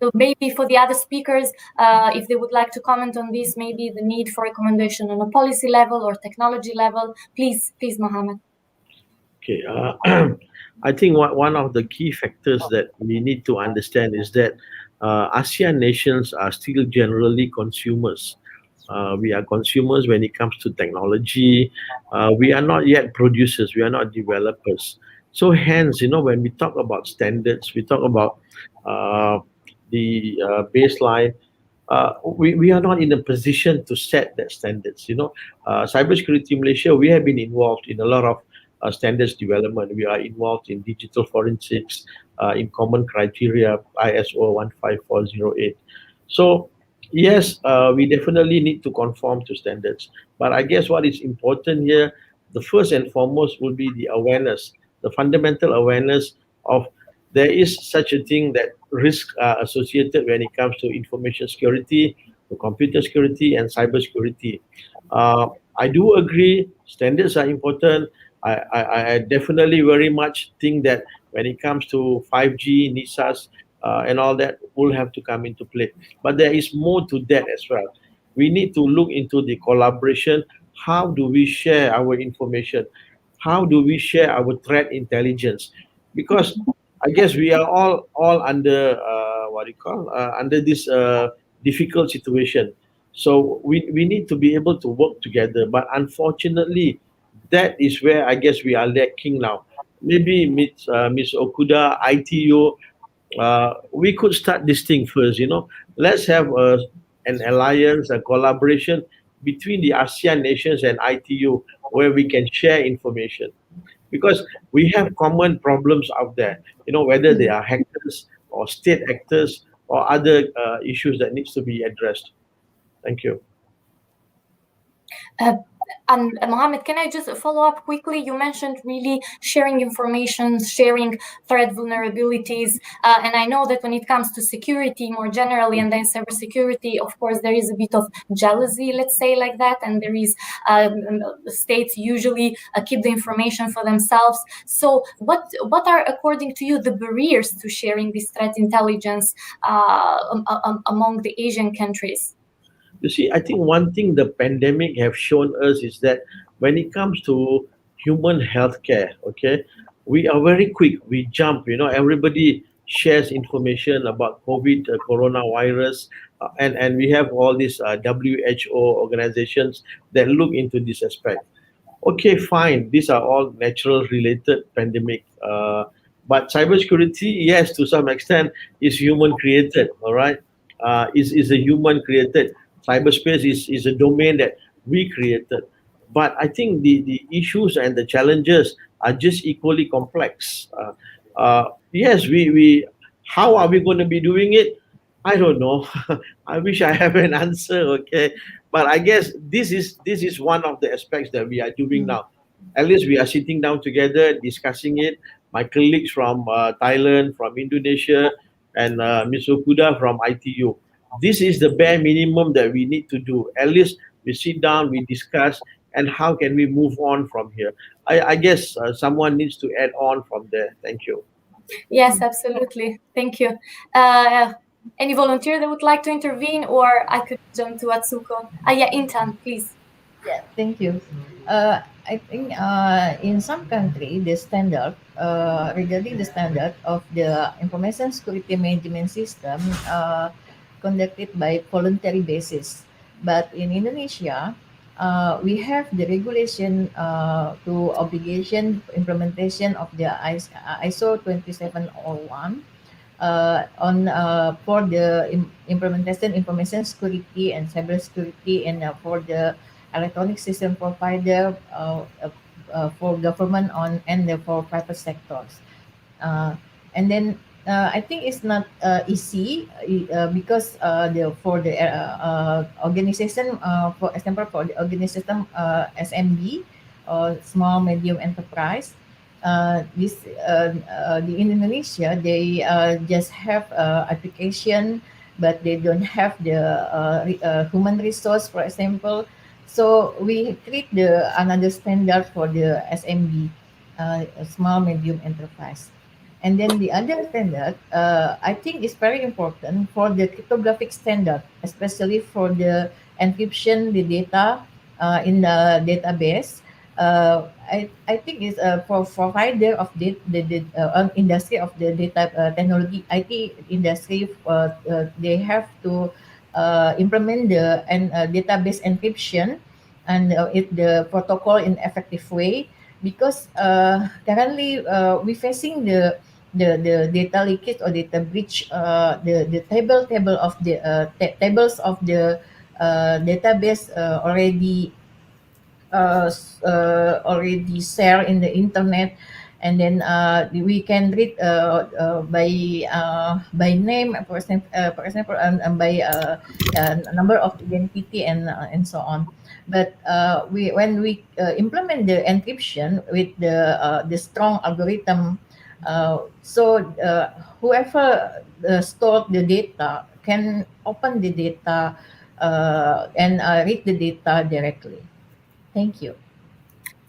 So maybe for the other speakers, if they would like to comment on this, maybe the need for recommendation on a policy level or technology level, please, Mohammed. Okay, I think one of the key factors that we need to understand is that ASEAN nations are still generally consumers. We are consumers when it comes to technology. We are not yet producers. We are not developers. So hence, when we talk about standards, we talk about the baseline. We are not in a position to set that standards. Cybersecurity Malaysia, we have been involved in a lot of standards development. We are involved in digital forensics, in common criteria, ISO 15408. So yes, we definitely need to conform to standards. But I guess what is important here, the first and foremost will be the awareness, the fundamental awareness of there is such a thing that risks are associated when it comes to information security, to computer security, and cyber security. I do agree standards are important. I definitely very much think that when it comes to 5G, NISAs, and all that will have to come into play. But there is more to that as well. We need to look into the collaboration. How do we share our information? How do we share our threat intelligence? Because I guess we are all under under this difficult situation. So we need to be able to work together. But unfortunately, that is where I guess we are lacking now. Maybe Ms. Okuda, ITU, we could start this thing first. Let's have an alliance, a collaboration between the ASEAN nations and ITU where we can share information, because we have common problems out there, whether they are hackers or state actors or other issues that needs to be addressed. Thank you. And Mohammed, can I just follow up quickly? You mentioned really sharing information, sharing threat vulnerabilities, and I know that when it comes to security more generally, and then cybersecurity, of course, there is a bit of jealousy, let's say like that, and there is states usually keep the information for themselves. So what are, according to you, the barriers to sharing this threat intelligence among the Asian countries? You see, I think one thing the pandemic have shown us is that when it comes to human healthcare, okay, we are very quick. We jump, everybody shares information about COVID, coronavirus, and we have all these WHO organizations that look into this aspect. Okay, fine. These are all natural related pandemic. But cybersecurity, yes, to some extent, is human created. All right, is a human created. Cyberspace is a domain that we created. But I think the issues and the challenges are just equally complex. Yes, we how are we going to be doing it? I don't know. I wish I have an answer. Okay, but I guess this is one of the aspects that we are doing now. At least we are sitting down together discussing it. My colleagues from Thailand, from Indonesia, and Ms. Okuda from ITU. This is the bare minimum that we need to do. At least we sit down, we discuss, and how can we move on from here. I guess someone needs to add on from there. Thank you. Yes, absolutely. Thank you. Any volunteer that would like to intervene, or I could jump to Atsuko? Yeah, Intan, please. Yeah, thank you. I think in some country, the standard regarding the standard of the information security management system conducted by voluntary basis. But in Indonesia, we have the regulation to obligation implementation of the ISO 2701 on for the implementation information security and cyber security and for the electronic system provider for government on and for private sectors. And then I think it's not easy because the for the organization for example for the organization SMB or small medium enterprise. This the in Indonesia they just have application, but they don't have the human resource, for example. So we create the another standard for the SMB, small medium enterprise. And then the other standard, I think is very important for the cryptographic standard, especially for the encryption the data in the database. I think is for provider of the industry of the data technology IT industry. They have to implement the database encryption and it the protocol in effective way because currently we facing the data leakage or data breach, the table of the tables of the database already share in the internet, and then we can read by name, for example, and by number of identity and so on. But we when we implement the encryption with the strong algorithm, whoever stored the data can open the data and read the data directly. Thank you.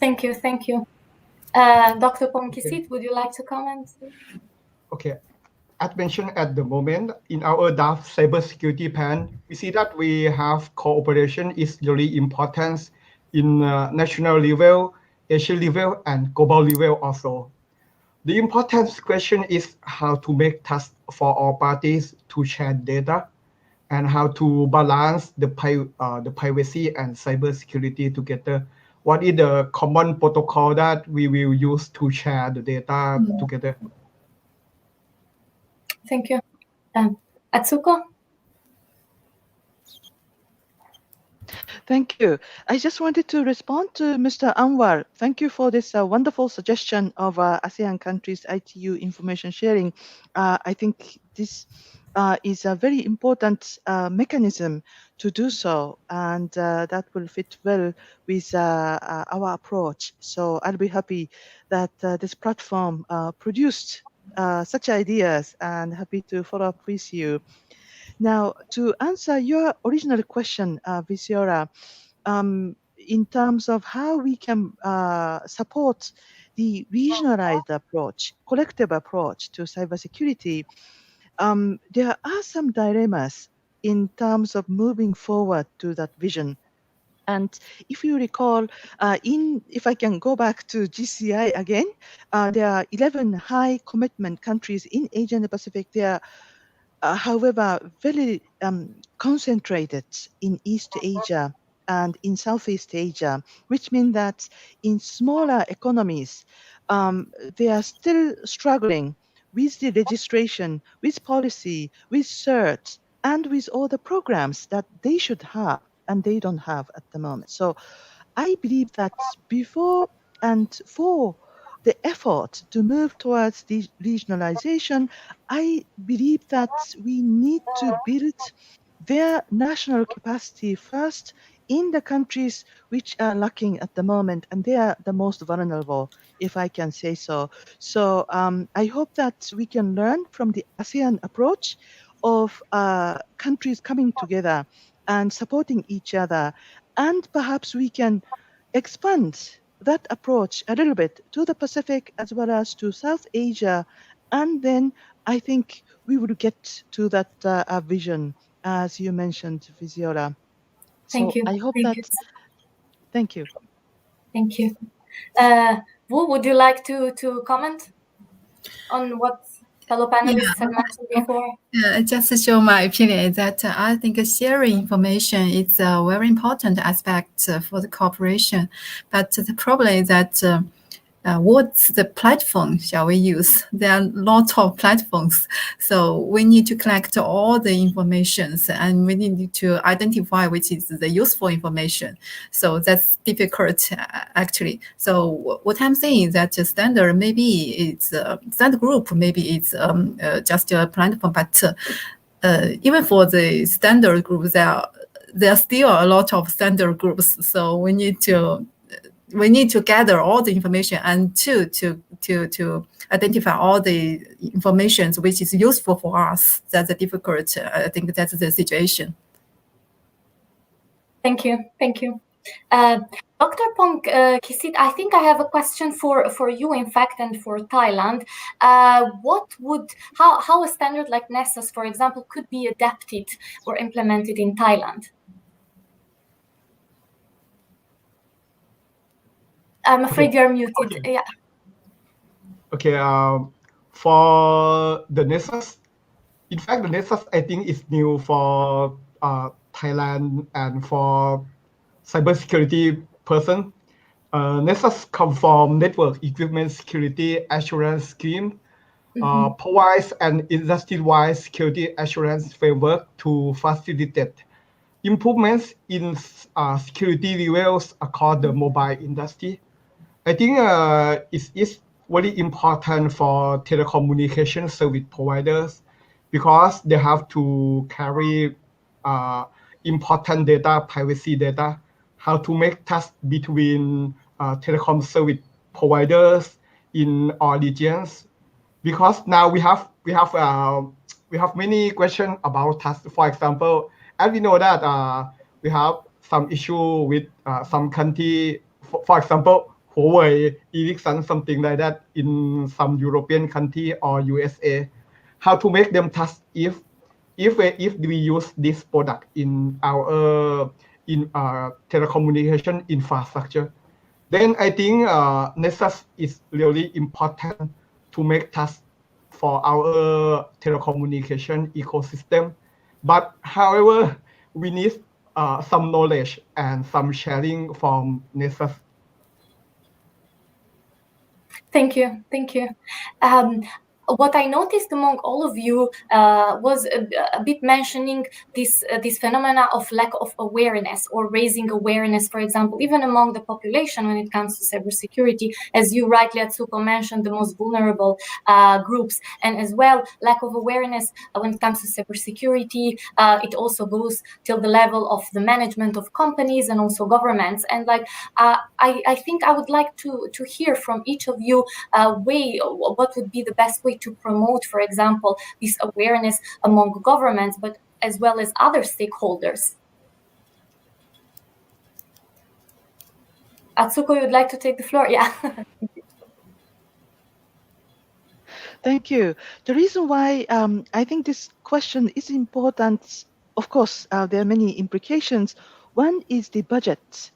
Thank you. Thank you. Dr. Pongkisit, would you like to comment? Okay. As mentioned at the moment, in our DAF cybersecurity plan, we see that we have cooperation is really important in national level, Asian level, and global level also. The important question is how to make tasks for all parties to share data and how to balance the privacy and cybersecurity together. What is the common protocol that we will use to share the data together? Thank you. Atsuko? Thank you. I just wanted to respond to Mr. Anwar. Thank you for this wonderful suggestion of ASEAN countries ITU information sharing. I think this is a very important mechanism to do so, and that will fit well with our approach. So I'll be happy that this platform produced such ideas, and happy to follow up with you. Now, to answer your original question, Visiora, in terms of how we can support the regionalized approach, collective approach to cybersecurity, there are some dilemmas in terms of moving forward to that vision. And if you recall, if I can go back to GCI again, there are 11 high commitment countries in Asia and the Pacific. They are, however, very concentrated in East Asia and in Southeast Asia, which means that in smaller economies, they are still struggling with the registration, with policy, with cert, and with all the programs that they should have and they don't have at the moment. So I believe that before and for the effort to move towards the regionalization, I believe that we need to build their national capacity first in the countries which are lacking at the moment, and they are the most vulnerable, if I can say so. So I hope that we can learn from the ASEAN approach of countries coming together and supporting each other, and perhaps we can expand that approach a little bit to the Pacific as well as to South Asia, and then I think we would get to that vision, as you mentioned, Viziola. Thank So you. I hope Thank that. you. Thank you. Thank you. Wu, would you like to comment on what fellow panelists have mentioned before? Just to show my opinion that I think sharing information is a very important aspect for the cooperation. But the problem is that what's the platform shall we use? There are lots of platforms. So we need to collect all the informations and we need to identify which is the useful information. So that's difficult actually. So what I'm saying is that the standard maybe it's standard group, maybe it's just a platform, but even for the standard group, there are still a lot of standard groups. So we need to gather all the information and to identify all the information which is useful for us. That's difficult. I think that's the situation. Thank you. Thank you. Dr. Pong Kisit, I think I have a question for you, in fact, and for Thailand. How a standard like NESAS, for example, could be adapted or implemented in Thailand? I'm afraid you're muted. Okay. Yeah. Okay. For the NESAS, in fact, the NESAS I think is new for Thailand and for cybersecurity person. NESAS come from Network Equipment Security Assurance Scheme, provides an industry-wide security assurance framework to facilitate improvements in security levels across the mobile industry. I think it is very important for telecommunication service providers because they have to carry important data, privacy data, how to make trust between telecom service providers in all regions. Because now we have many questions about trust. For example, as we know that we have some issue with some country, for example, Huawei, Ericsson, something like that in some European country or USA. How to make them trust if we use this product in our telecommunication infrastructure, then I think Nexus is really important to make trust for our telecommunication ecosystem. But however, we need some knowledge and some sharing from Nexus. Thank you. Thank you. What I noticed among all of you was a bit mentioning this phenomena of lack of awareness or raising awareness, for example, even among the population when it comes to cybersecurity, as you rightly, Atsuko, mentioned, the most vulnerable groups, and as well, lack of awareness when it comes to cybersecurity. It also goes till the level of the management of companies and also governments. And I think I would like to hear from each of you what would be the best way to promote, for example, this awareness among governments, but as well as other stakeholders. Atsuko, you'd like to take the floor? Yeah. Thank you. The reason why I think this question is important, of course, there are many implications. One is the budget.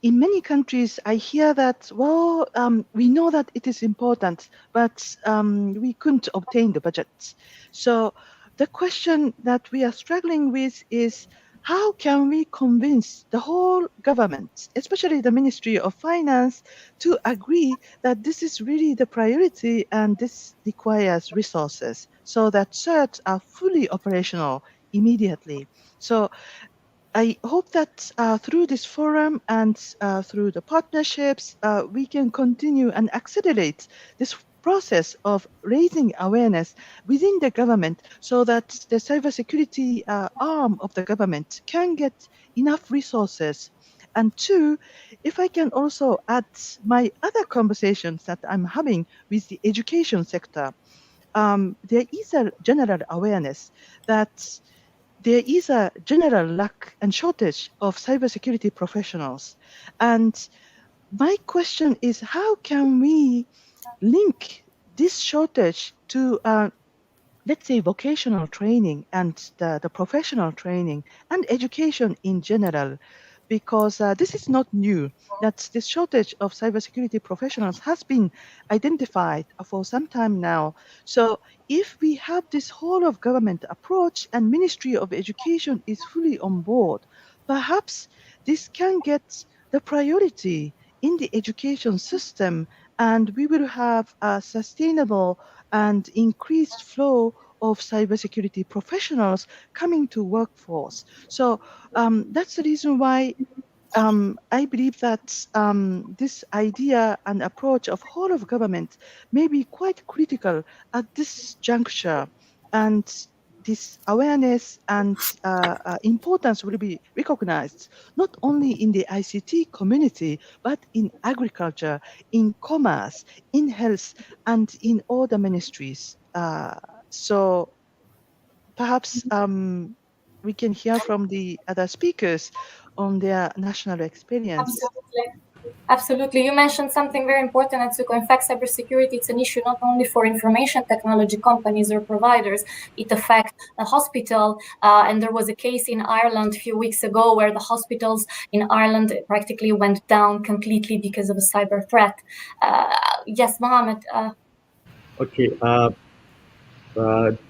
In many countries, I hear that, well, we know that it is important, but we couldn't obtain the budget. So the question that we are struggling with is, how can we convince the whole government, especially the Ministry of Finance, to agree that this is really the priority and this requires resources so that certs are fully operational immediately? So I hope that through this forum and through the partnerships, we can continue and accelerate this process of raising awareness within the government so that the cybersecurity arm of the government can get enough resources. And two, if I can also add my other conversations that I'm having with the education sector, there is a general awareness that there is a general lack and shortage of cybersecurity professionals. And my question is, how can we link this shortage to, let's say, vocational training and the professional training and education in general? Because this is not new, that this shortage of cybersecurity professionals has been identified for some time now. So if we have this whole of government approach and Ministry of Education is fully on board, perhaps this can get the priority in the education system, and we will have a sustainable and increased flow of cybersecurity professionals coming to workforce. So that's the reason why I believe that this idea and approach of whole of government may be quite critical at this juncture, and this awareness and importance will be recognized not only in the ICT community, but in agriculture, in commerce, in health, and in all the ministries. So perhaps we can hear from the other speakers on their national experience. Absolutely. You mentioned something very important, Atsuko. In fact, cybersecurity, it's an issue not only for information technology companies or providers. It affects the hospital. And there was a case in Ireland a few weeks ago where the hospitals in Ireland practically went down completely because of a cyber threat. Yes, Mohammed. Okay.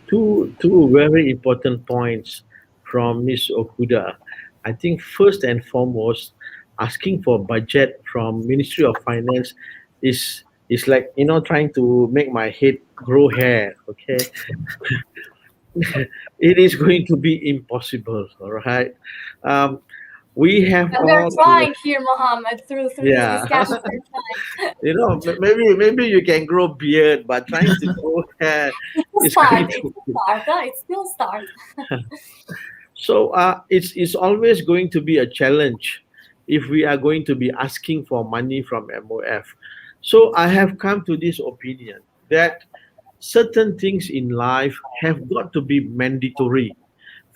Two very important points from Ms. Okuda. I think first and foremost, asking for budget from Ministry of Finance is like trying to make my head grow hair. Okay, it is going to be impossible. All right. We have We're all trying here, Mohammed, through this discussion. maybe you can grow beard, but trying to grow hair is going to It's still start. So it's always going to be a challenge if we are going to be asking for money from MOF. So I have come to this opinion that certain things in life have got to be mandatory.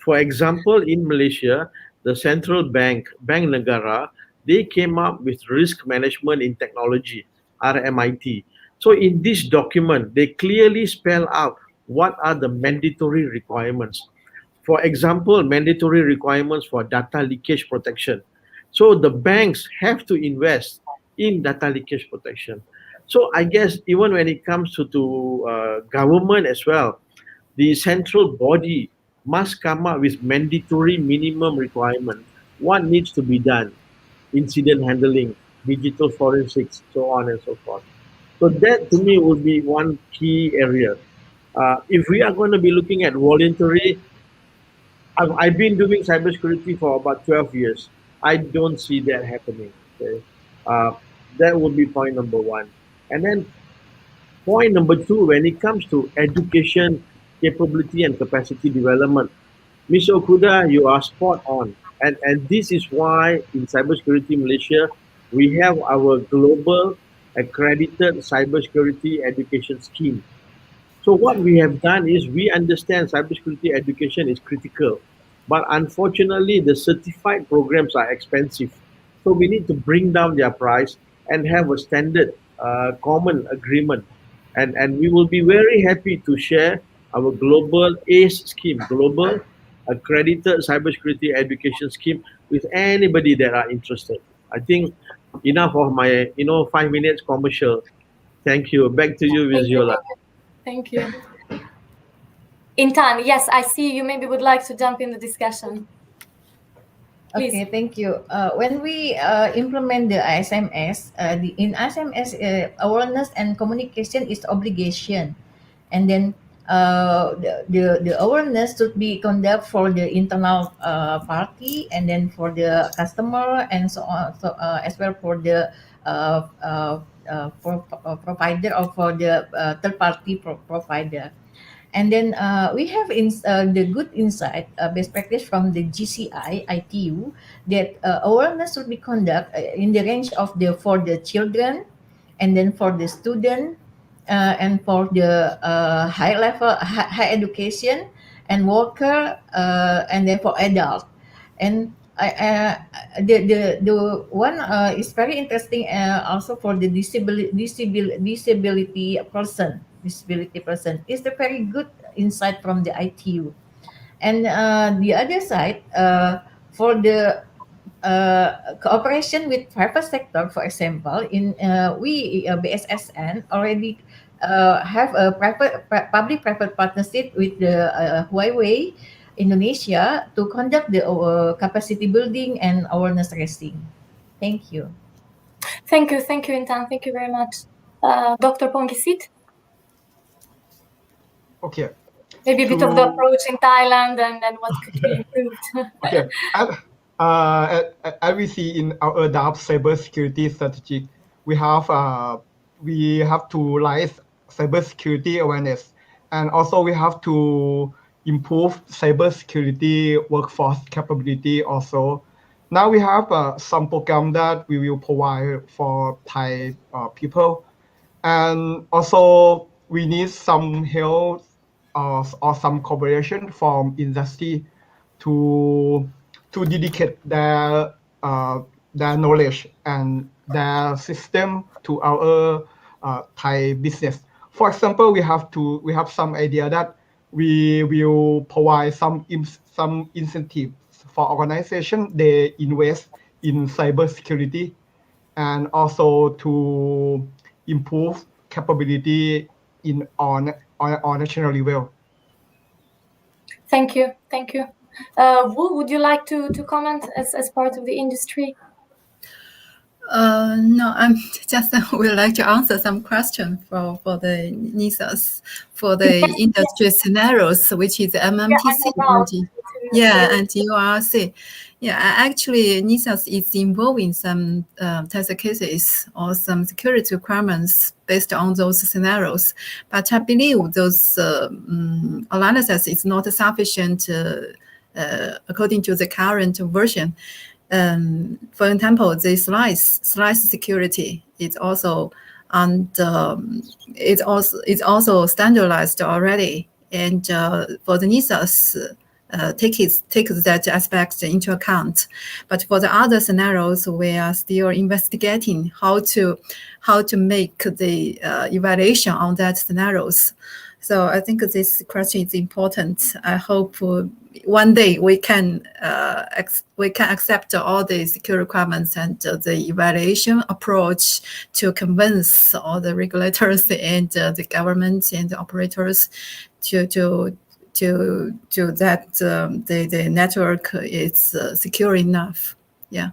For example, in Malaysia, the central bank, Bank Negara, they came up with risk management in technology, RMIT. So in this document, they clearly spell out what are the mandatory requirements. For example, mandatory requirements for data leakage protection. So the banks have to invest in data leakage protection. So I guess even when it comes to government as well, the central body must come up with mandatory minimum requirements. What needs to be done? Incident handling, digital forensics, so on and so forth. So that to me would be one key area. If we are going to be looking at voluntary, I've been doing cybersecurity for about 12 years. I don't see that happening. Okay? Uh, that would be point number one. And then point number two, when it comes to education, capability, and capacity development, Ms. Okuda, you are spot on. And this is why in Cybersecurity Malaysia, we have our global accredited cybersecurity education scheme. So what we have done is we understand cybersecurity education is critical, but unfortunately the certified programs are expensive. So we need to bring down their price and have a standard common agreement. And we will be very happy to share our global ACE scheme, Global Accredited Cybersecurity Education Scheme, with anybody that are interested. I think enough of my 5 minutes commercial. Thank you. Back to you, Thank you. Viziola. Thank you. Intan, yes, I see you maybe would like to jump in the discussion. Please. Okay, thank you. When we implement the ISMS, in ISMS, awareness and communication is obligation, and then the awareness should be conducted for the internal party, and then for the customer, and so on. So as well for the provider, or for the third party provider. And then we have the good insight, best practice from the GCI ITU, that awareness should be conducted in the range of for the children, and then for the student, and for the high level, high education, and worker, and then for adult. And the one is very interesting, also for the disability person. Disability person is the very good insight from the ITU. And the other side, for the cooperation with private sector, for example, in we BSSN already have a public-private partnership with the Huawei Indonesia to conduct the capacity building and awareness raising. Thank you. Thank you, Intan. Thank you very much. Dr. Pongkisit? Okay. Maybe a bit of the approach in Thailand and what could be improved. Okay. As we see in our ADAPT cybersecurity strategy, we have to raise cybersecurity awareness, and also we have to improve cybersecurity workforce capability also. Now we have some program that we will provide for Thai people, and also we need some help or some cooperation from industry to dedicate their knowledge and their system to our Thai business. For example, we have some idea that we will provide some incentives for organization they invest in cybersecurity, and also to improve capability on national level. Thank you. Wu, would you like to comment as part of the industry? No, I'm just would like to answer some question for the NISAs for the industry scenarios, which is MMTC, and URC. Yeah, actually, NISAs is involving some test cases or some security requirements based on those scenarios. But I believe those analysis is not sufficient according to the current version. For example, the slice security is also it's also standardized already, and for the NISAs takes that aspect into account. But for the other scenarios, we are still investigating how to make the evaluation on that scenarios. So I think this question is important. I hope one day we can accept all the security requirements and the evaluation approach to convince all the regulators and the government and the operators to that the network is secure enough. Yeah.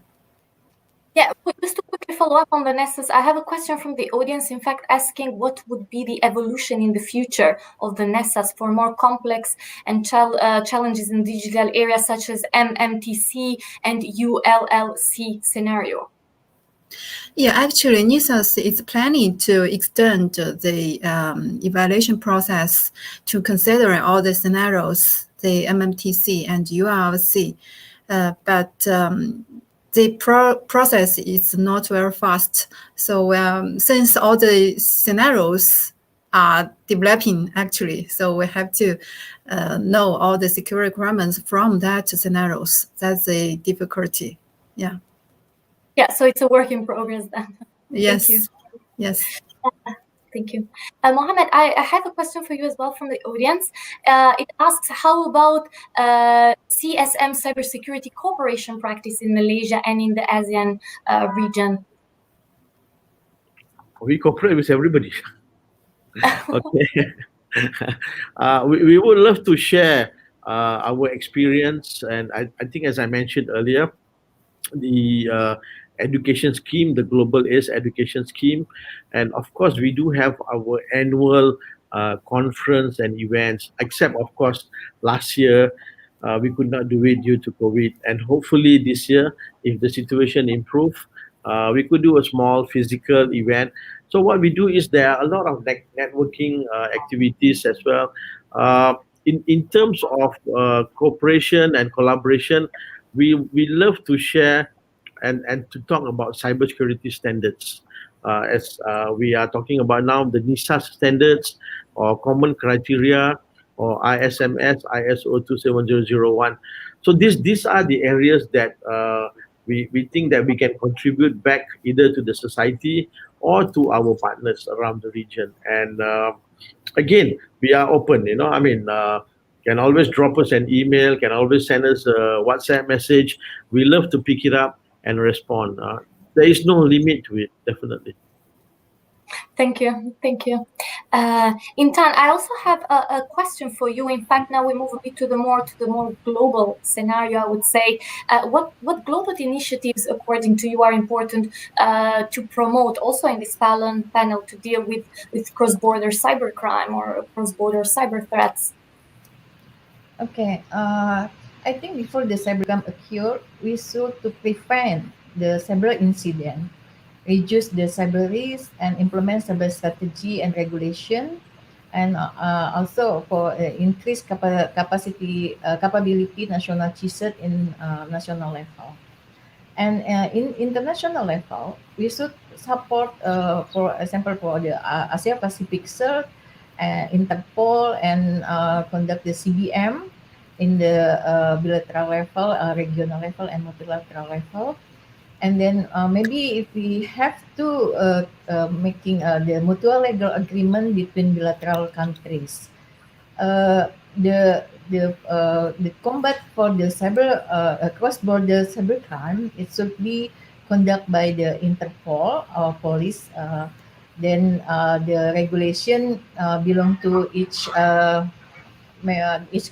Yeah, just to quickly follow up on the NESAs, I have a question from the audience, in fact, asking what would be the evolution in the future of the NESAs for more complex and challenges in digital areas such as MMTC and ULLC scenario. Yeah, actually, NISAS is planning to extend the evaluation process to consider all the scenarios, the MMTC and ULLC, but the process is not very fast. So since all the scenarios are developing actually, so we have to know all the security requirements from that scenarios. That's the difficulty. Yeah. Yeah, so it's a work in progress then. Yes. Thank you. Yes. Thank you. Mohammed, I have a question for you as well from the audience. It asks, how about CSM cybersecurity cooperation practice in Malaysia and in the ASEAN region? We cooperate with everybody. Okay. We would love to share our experience, and I think, as I mentioned earlier, the education scheme, the Global ACE education scheme, and of course we do have our annual conference and events. Except, of course, last year we could not do it due to COVID, and hopefully this year, if the situation improves, we could do a small physical event. So what we do is there are a lot of networking activities as well. In terms of cooperation and collaboration, we love to share and to talk about cybersecurity standards. As we are talking about now, the NISA standards or common criteria or ISMS, ISO 27001. So these are the areas that we think that we can contribute back either to the society or to our partners around the region. And again, we are open, I mean, can always drop us an email, can always send us a WhatsApp message. We love to pick it up and respond. There is no limit to it, definitely. Thank you. Thank you. Intan, I also have a question for you. In fact, now we move a bit to the more global scenario, I would say. What global initiatives, according to you, are important to promote also in this panel to deal with cross-border cybercrime or cross-border cyber threats? Okay. I think before the cybercrime occur, we should to prevent the cyber incident, reduce the cyber risk, and implement cyber strategy and regulation, and also for increased capability national CISET in national level. And in international level, we should support, for example, for the Asia Pacific CERT, Interpol, and conduct the CBM in the bilateral level, regional level, and multilateral level. And then maybe if we have to making the mutual legal agreement between bilateral countries, the combat for the cyber cross-border cybercrime, it should be conducted by the Interpol or police. Then the regulation belong to each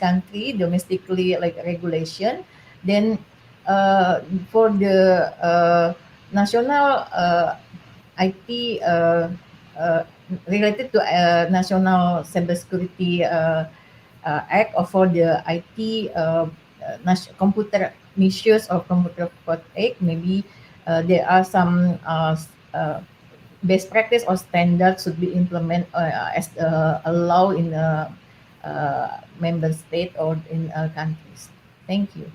country domestically, like regulation. Then for the national IT related to National Cybersecurity Act, or for the IT computer misuse or computer fraud act, maybe there are some best practice or standards should be implemented as a law in member state or in countries. Thank you.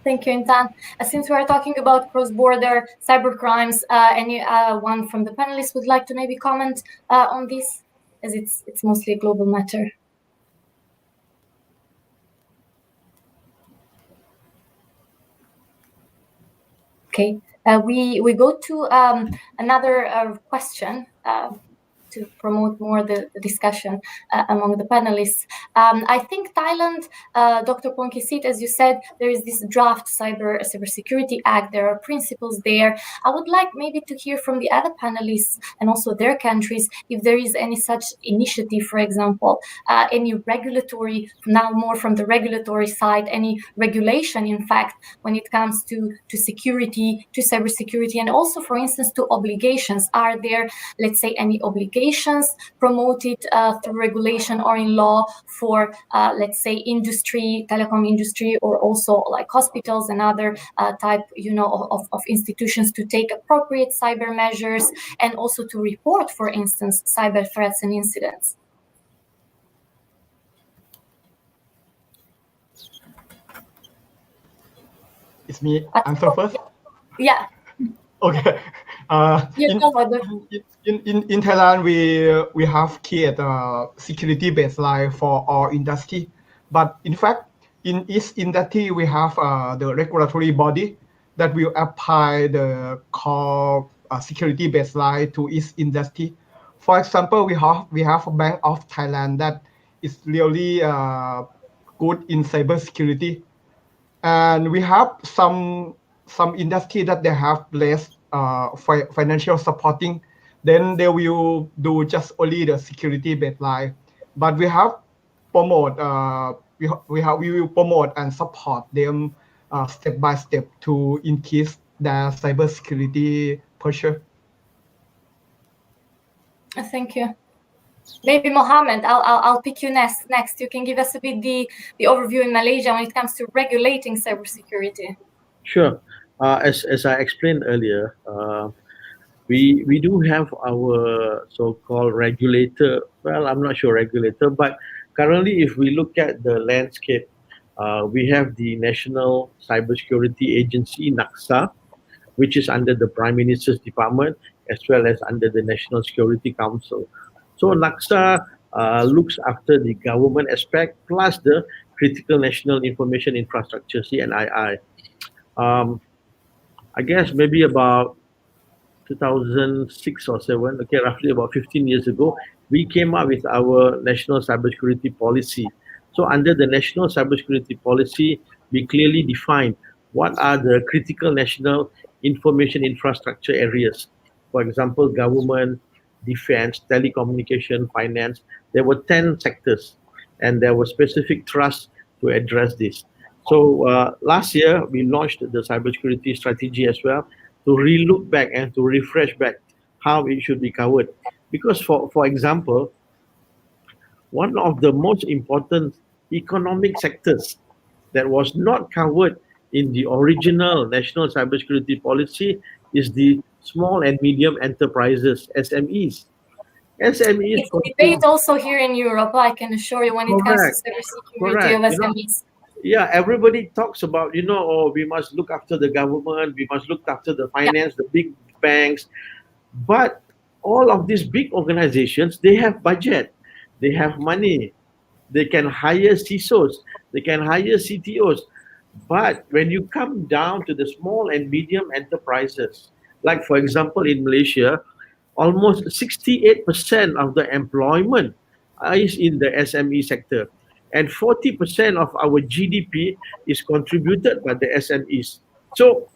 Thank you, Intan. Since we are talking about cross-border cybercrimes, anyone from the panelists would like to maybe comment on this, as it's mostly a global matter? Okay, we go to another question to promote more the discussion among the panelists. I think Thailand, Dr. Pongkisit, as you said, there is this draft Cybersecurity Act. There are principles there. I would like maybe to hear from the other panelists and also their countries if there is any such initiative, for example, any regulatory, now more from the regulatory side, any regulation, in fact, when it comes to security, to cybersecurity, and also, for instance, to obligations. Are there, let's say, any obligations promoted through regulation or in law for, let's say, industry, telecom industry, or also like hospitals and other type, of institutions to take appropriate cyber measures and also to report, for instance, cyber threats and incidents? It's me answer first? Yeah. Okay. In Thailand, we have created a security baseline for all industry. But in fact, in each industry, we have the regulatory body that will apply the core security baseline to each industry. For example, we have a Bank of Thailand that is really good in cybersecurity, and we have some industry that they have less financial supporting. Then they will do just only the security baseline, but we have promote we will promote and support them step by step to increase their cybersecurity posture. Thank you. Maybe Mohammed, I'll pick you next. You can give us a bit the overview in Malaysia when it comes to regulating cybersecurity. Sure. As I explained earlier, we do have our so-called regulator. Well, I'm not sure regulator, but currently, if we look at the landscape, we have the National Cybersecurity Agency (NACSA), which is under the Prime Minister's Department as well as under the National Security Council. So NACSA looks after the government aspect plus the critical national information infrastructure (CNII). I guess maybe about 2006 or 7, okay, roughly about 15 years ago, we came up with our national cybersecurity policy. So under the national cybersecurity policy, we clearly defined what are the critical national information infrastructure areas. For example, government, defense, telecommunication, finance. There were 10 sectors, and there were specific trusts to address this. So last year, we launched the cybersecurity strategy as well to re-look back and to refresh back how it should be covered. Because for example, one of the most important economic sectors that was not covered in the original national cybersecurity policy is the small and medium enterprises, SMEs. SMEs It's a debate also here in Europe, I can assure you, when it comes to cybersecurity of SMEs. Yeah, everybody talks about, we must look after the government, we must look after the finance, the big banks. But all of these big organizations, they have budget, they have money, they can hire CISOs, they can hire CTOs. But when you come down to the small and medium enterprises, like for example in Malaysia, almost 68% of the employment is in the SME sector. And 40% of our GDP is contributed by the SMEs. So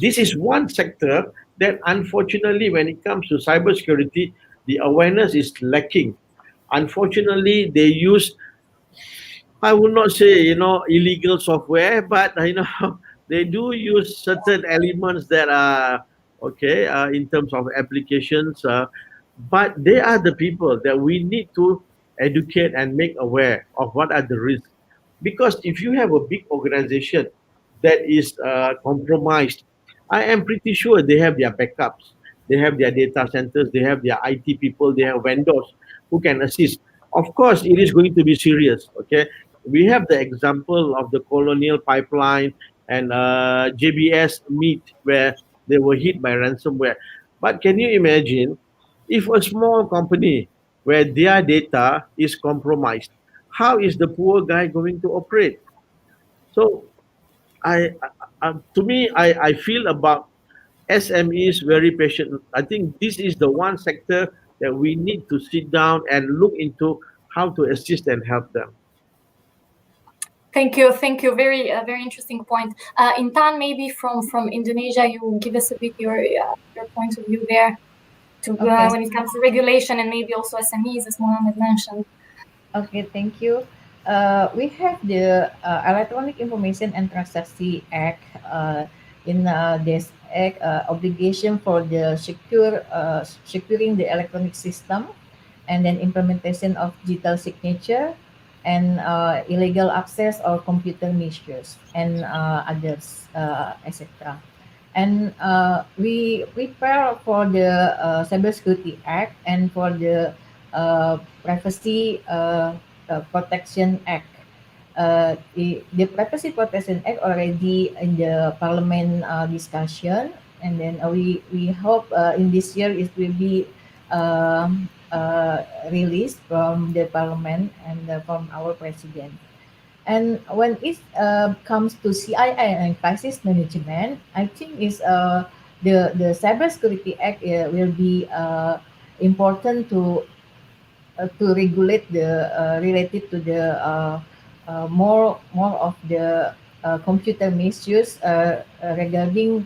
this is one sector that unfortunately, when it comes to cybersecurity, the awareness is lacking. Unfortunately, they use, I will not say, illegal software, but, they do use certain elements that are, okay, in terms of applications, but they are the people that we need to educate and make aware of what are the risks. Because if you have a big organization that is compromised, I am pretty sure they have their backups, they have their data centers, they have their IT people, they have vendors who can assist. Of course, it is going to be serious, okay? We have the example of the Colonial Pipeline and JBS Meat, where they were hit by ransomware. But can you imagine if a small company where their data is compromised, how is the poor guy going to operate? So to me, I feel about SMEs very patient. I think this is the one sector that we need to sit down and look into how to assist and help them. Thank you. Very interesting point. Intan, maybe from Indonesia, you give us a bit your point of view there when it comes to regulation and maybe also SMEs, as Mohammed mentioned. Okay, thank you. We have the Electronic Information and Transaction Act. In this act, obligation for the securing the electronic system, and then implementation of digital signature, and illegal access or computer misuse, and others, etc. And we prepare for the Cybersecurity Act and for the Privacy Protection Act. The Privacy Protection Act already in the Parliament discussion, and then we hope in this year it will be released from the Parliament and from our President. And when it comes to CII and crisis management, I think is the Cybersecurity Act will be important to regulate the related to the more of the computer misuse regarding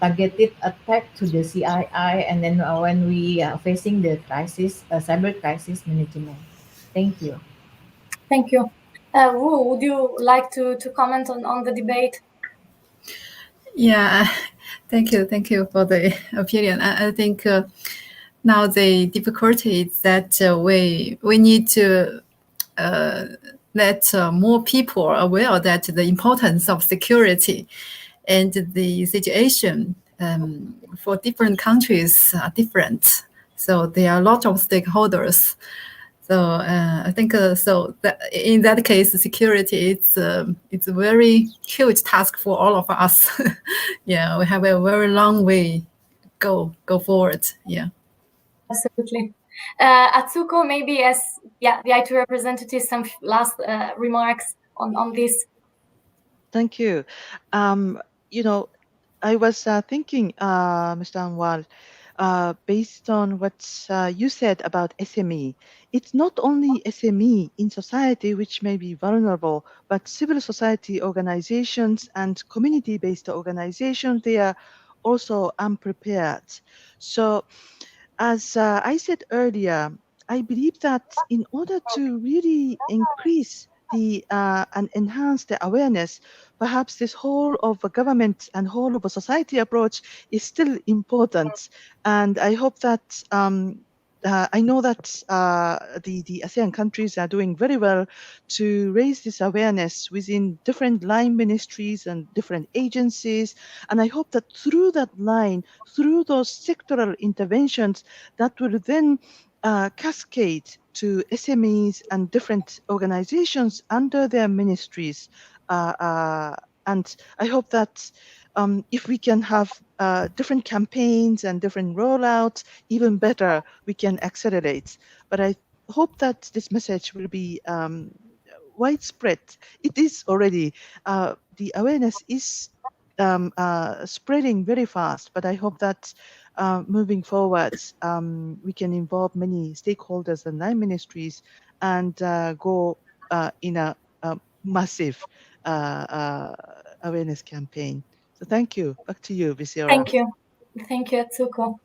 targeted attack to the CII, and then when we are facing the crisis, cyber crisis management. Thank you. Thank you. Wu, would you like to comment on the debate? Yeah, thank you for the opinion. I think now the difficulty is that we need to let more people are aware that the importance of security and the situation for different countries are different. So there are a lot of stakeholders. So I think so that in that case, security it's a very huge task for all of us. Yeah, we have a very long way go forward. Yeah. Absolutely. Atsuko, maybe as the IT representative, some last remarks on this. Thank you. I was thinking, Mr. Anwar, based on what you said about SME, it's not only SME in society which may be vulnerable, but civil society organizations and community-based organizations, they are also unprepared. So as I said earlier, I believe that in order to really increase and enhance the awareness, perhaps this whole of a government and whole of a society approach is still important. And I hope that I know that the ASEAN countries are doing very well to raise this awareness within different line ministries and different agencies. And I hope that through that line, through those sectoral interventions, that will then cascade to SMEs and different organizations under their ministries. And I hope that if we can have different campaigns and different rollouts, even better, we can accelerate. But I hope that this message will be widespread. It is already, the awareness is spreading very fast, but I hope that moving forward, we can involve many stakeholders and line ministries and go in a massive awareness campaign. So thank you. Back to you, Visiora. Thank you, Atsuko.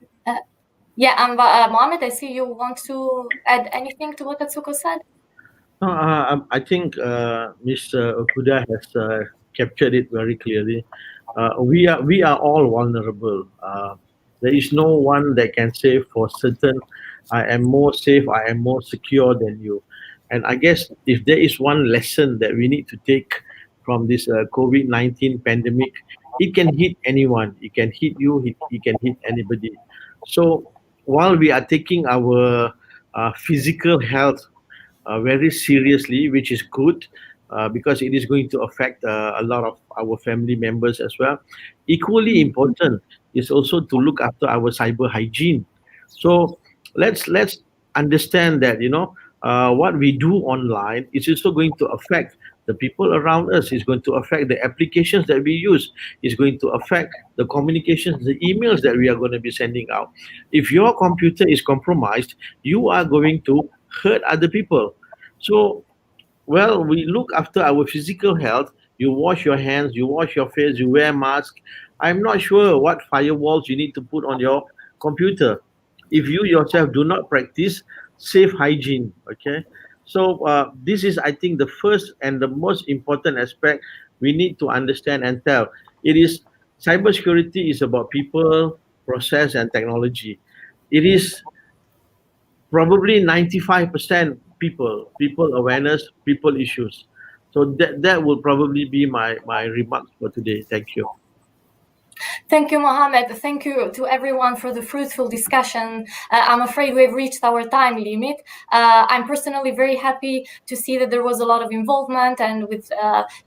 Mohammed, I see you want to add anything to what Atsuko said. No, I think Mr. Okuda has captured it very clearly. We are all vulnerable. There is no one that can say for certain, I am more safe, I am more secure than you. And I guess if there is one lesson that we need to take from this COVID-19 pandemic, it can hit anyone. It can hit you, it can hit anybody. So while we are taking our physical health very seriously, which is good because it is going to affect a lot of our family members as well. Equally important is also to look after our cyber hygiene. So let's understand that what we do online is also going to affect the people around us. It's going to affect the applications that we use. It's going to affect the communications, the emails that we are going to be sending out. If your computer is compromised, you are going to hurt other people. So, well, we look after our physical health. You wash your hands, you wash your face, you wear mask. I'm not sure what firewalls you need to put on your computer if you yourself do not practice safe hygiene. Okay, so this is, I think, the first and the most important aspect we need to understand and tell. It is cybersecurity is about people, process, and technology. It is probably 95% people awareness, people issues. So that will probably be my remarks for today. Thank you. Thank you, Mohammed. Thank you to everyone for the fruitful discussion. I'm afraid we've reached our time limit. I'm personally very happy to see that there was a lot of involvement, and with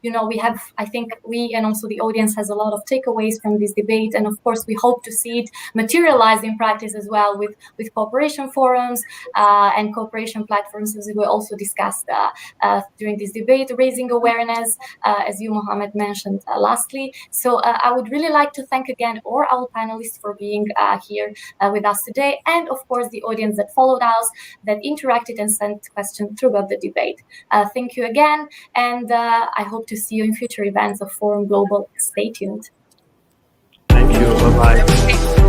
we have, I think we and also the audience has a lot of takeaways from this debate, and of course we hope to see it materialize in practice as well with cooperation forums and cooperation platforms, as we also discussed during this debate, raising awareness, as you, Mohammed, mentioned lastly. So I would really like to to thank again all our panelists for being here with us today, and of course the audience that followed us, that interacted and sent questions throughout the debate. Thank you again, and I hope to see you in future events of Forum Global. Stay tuned. Thank you. Bye-bye.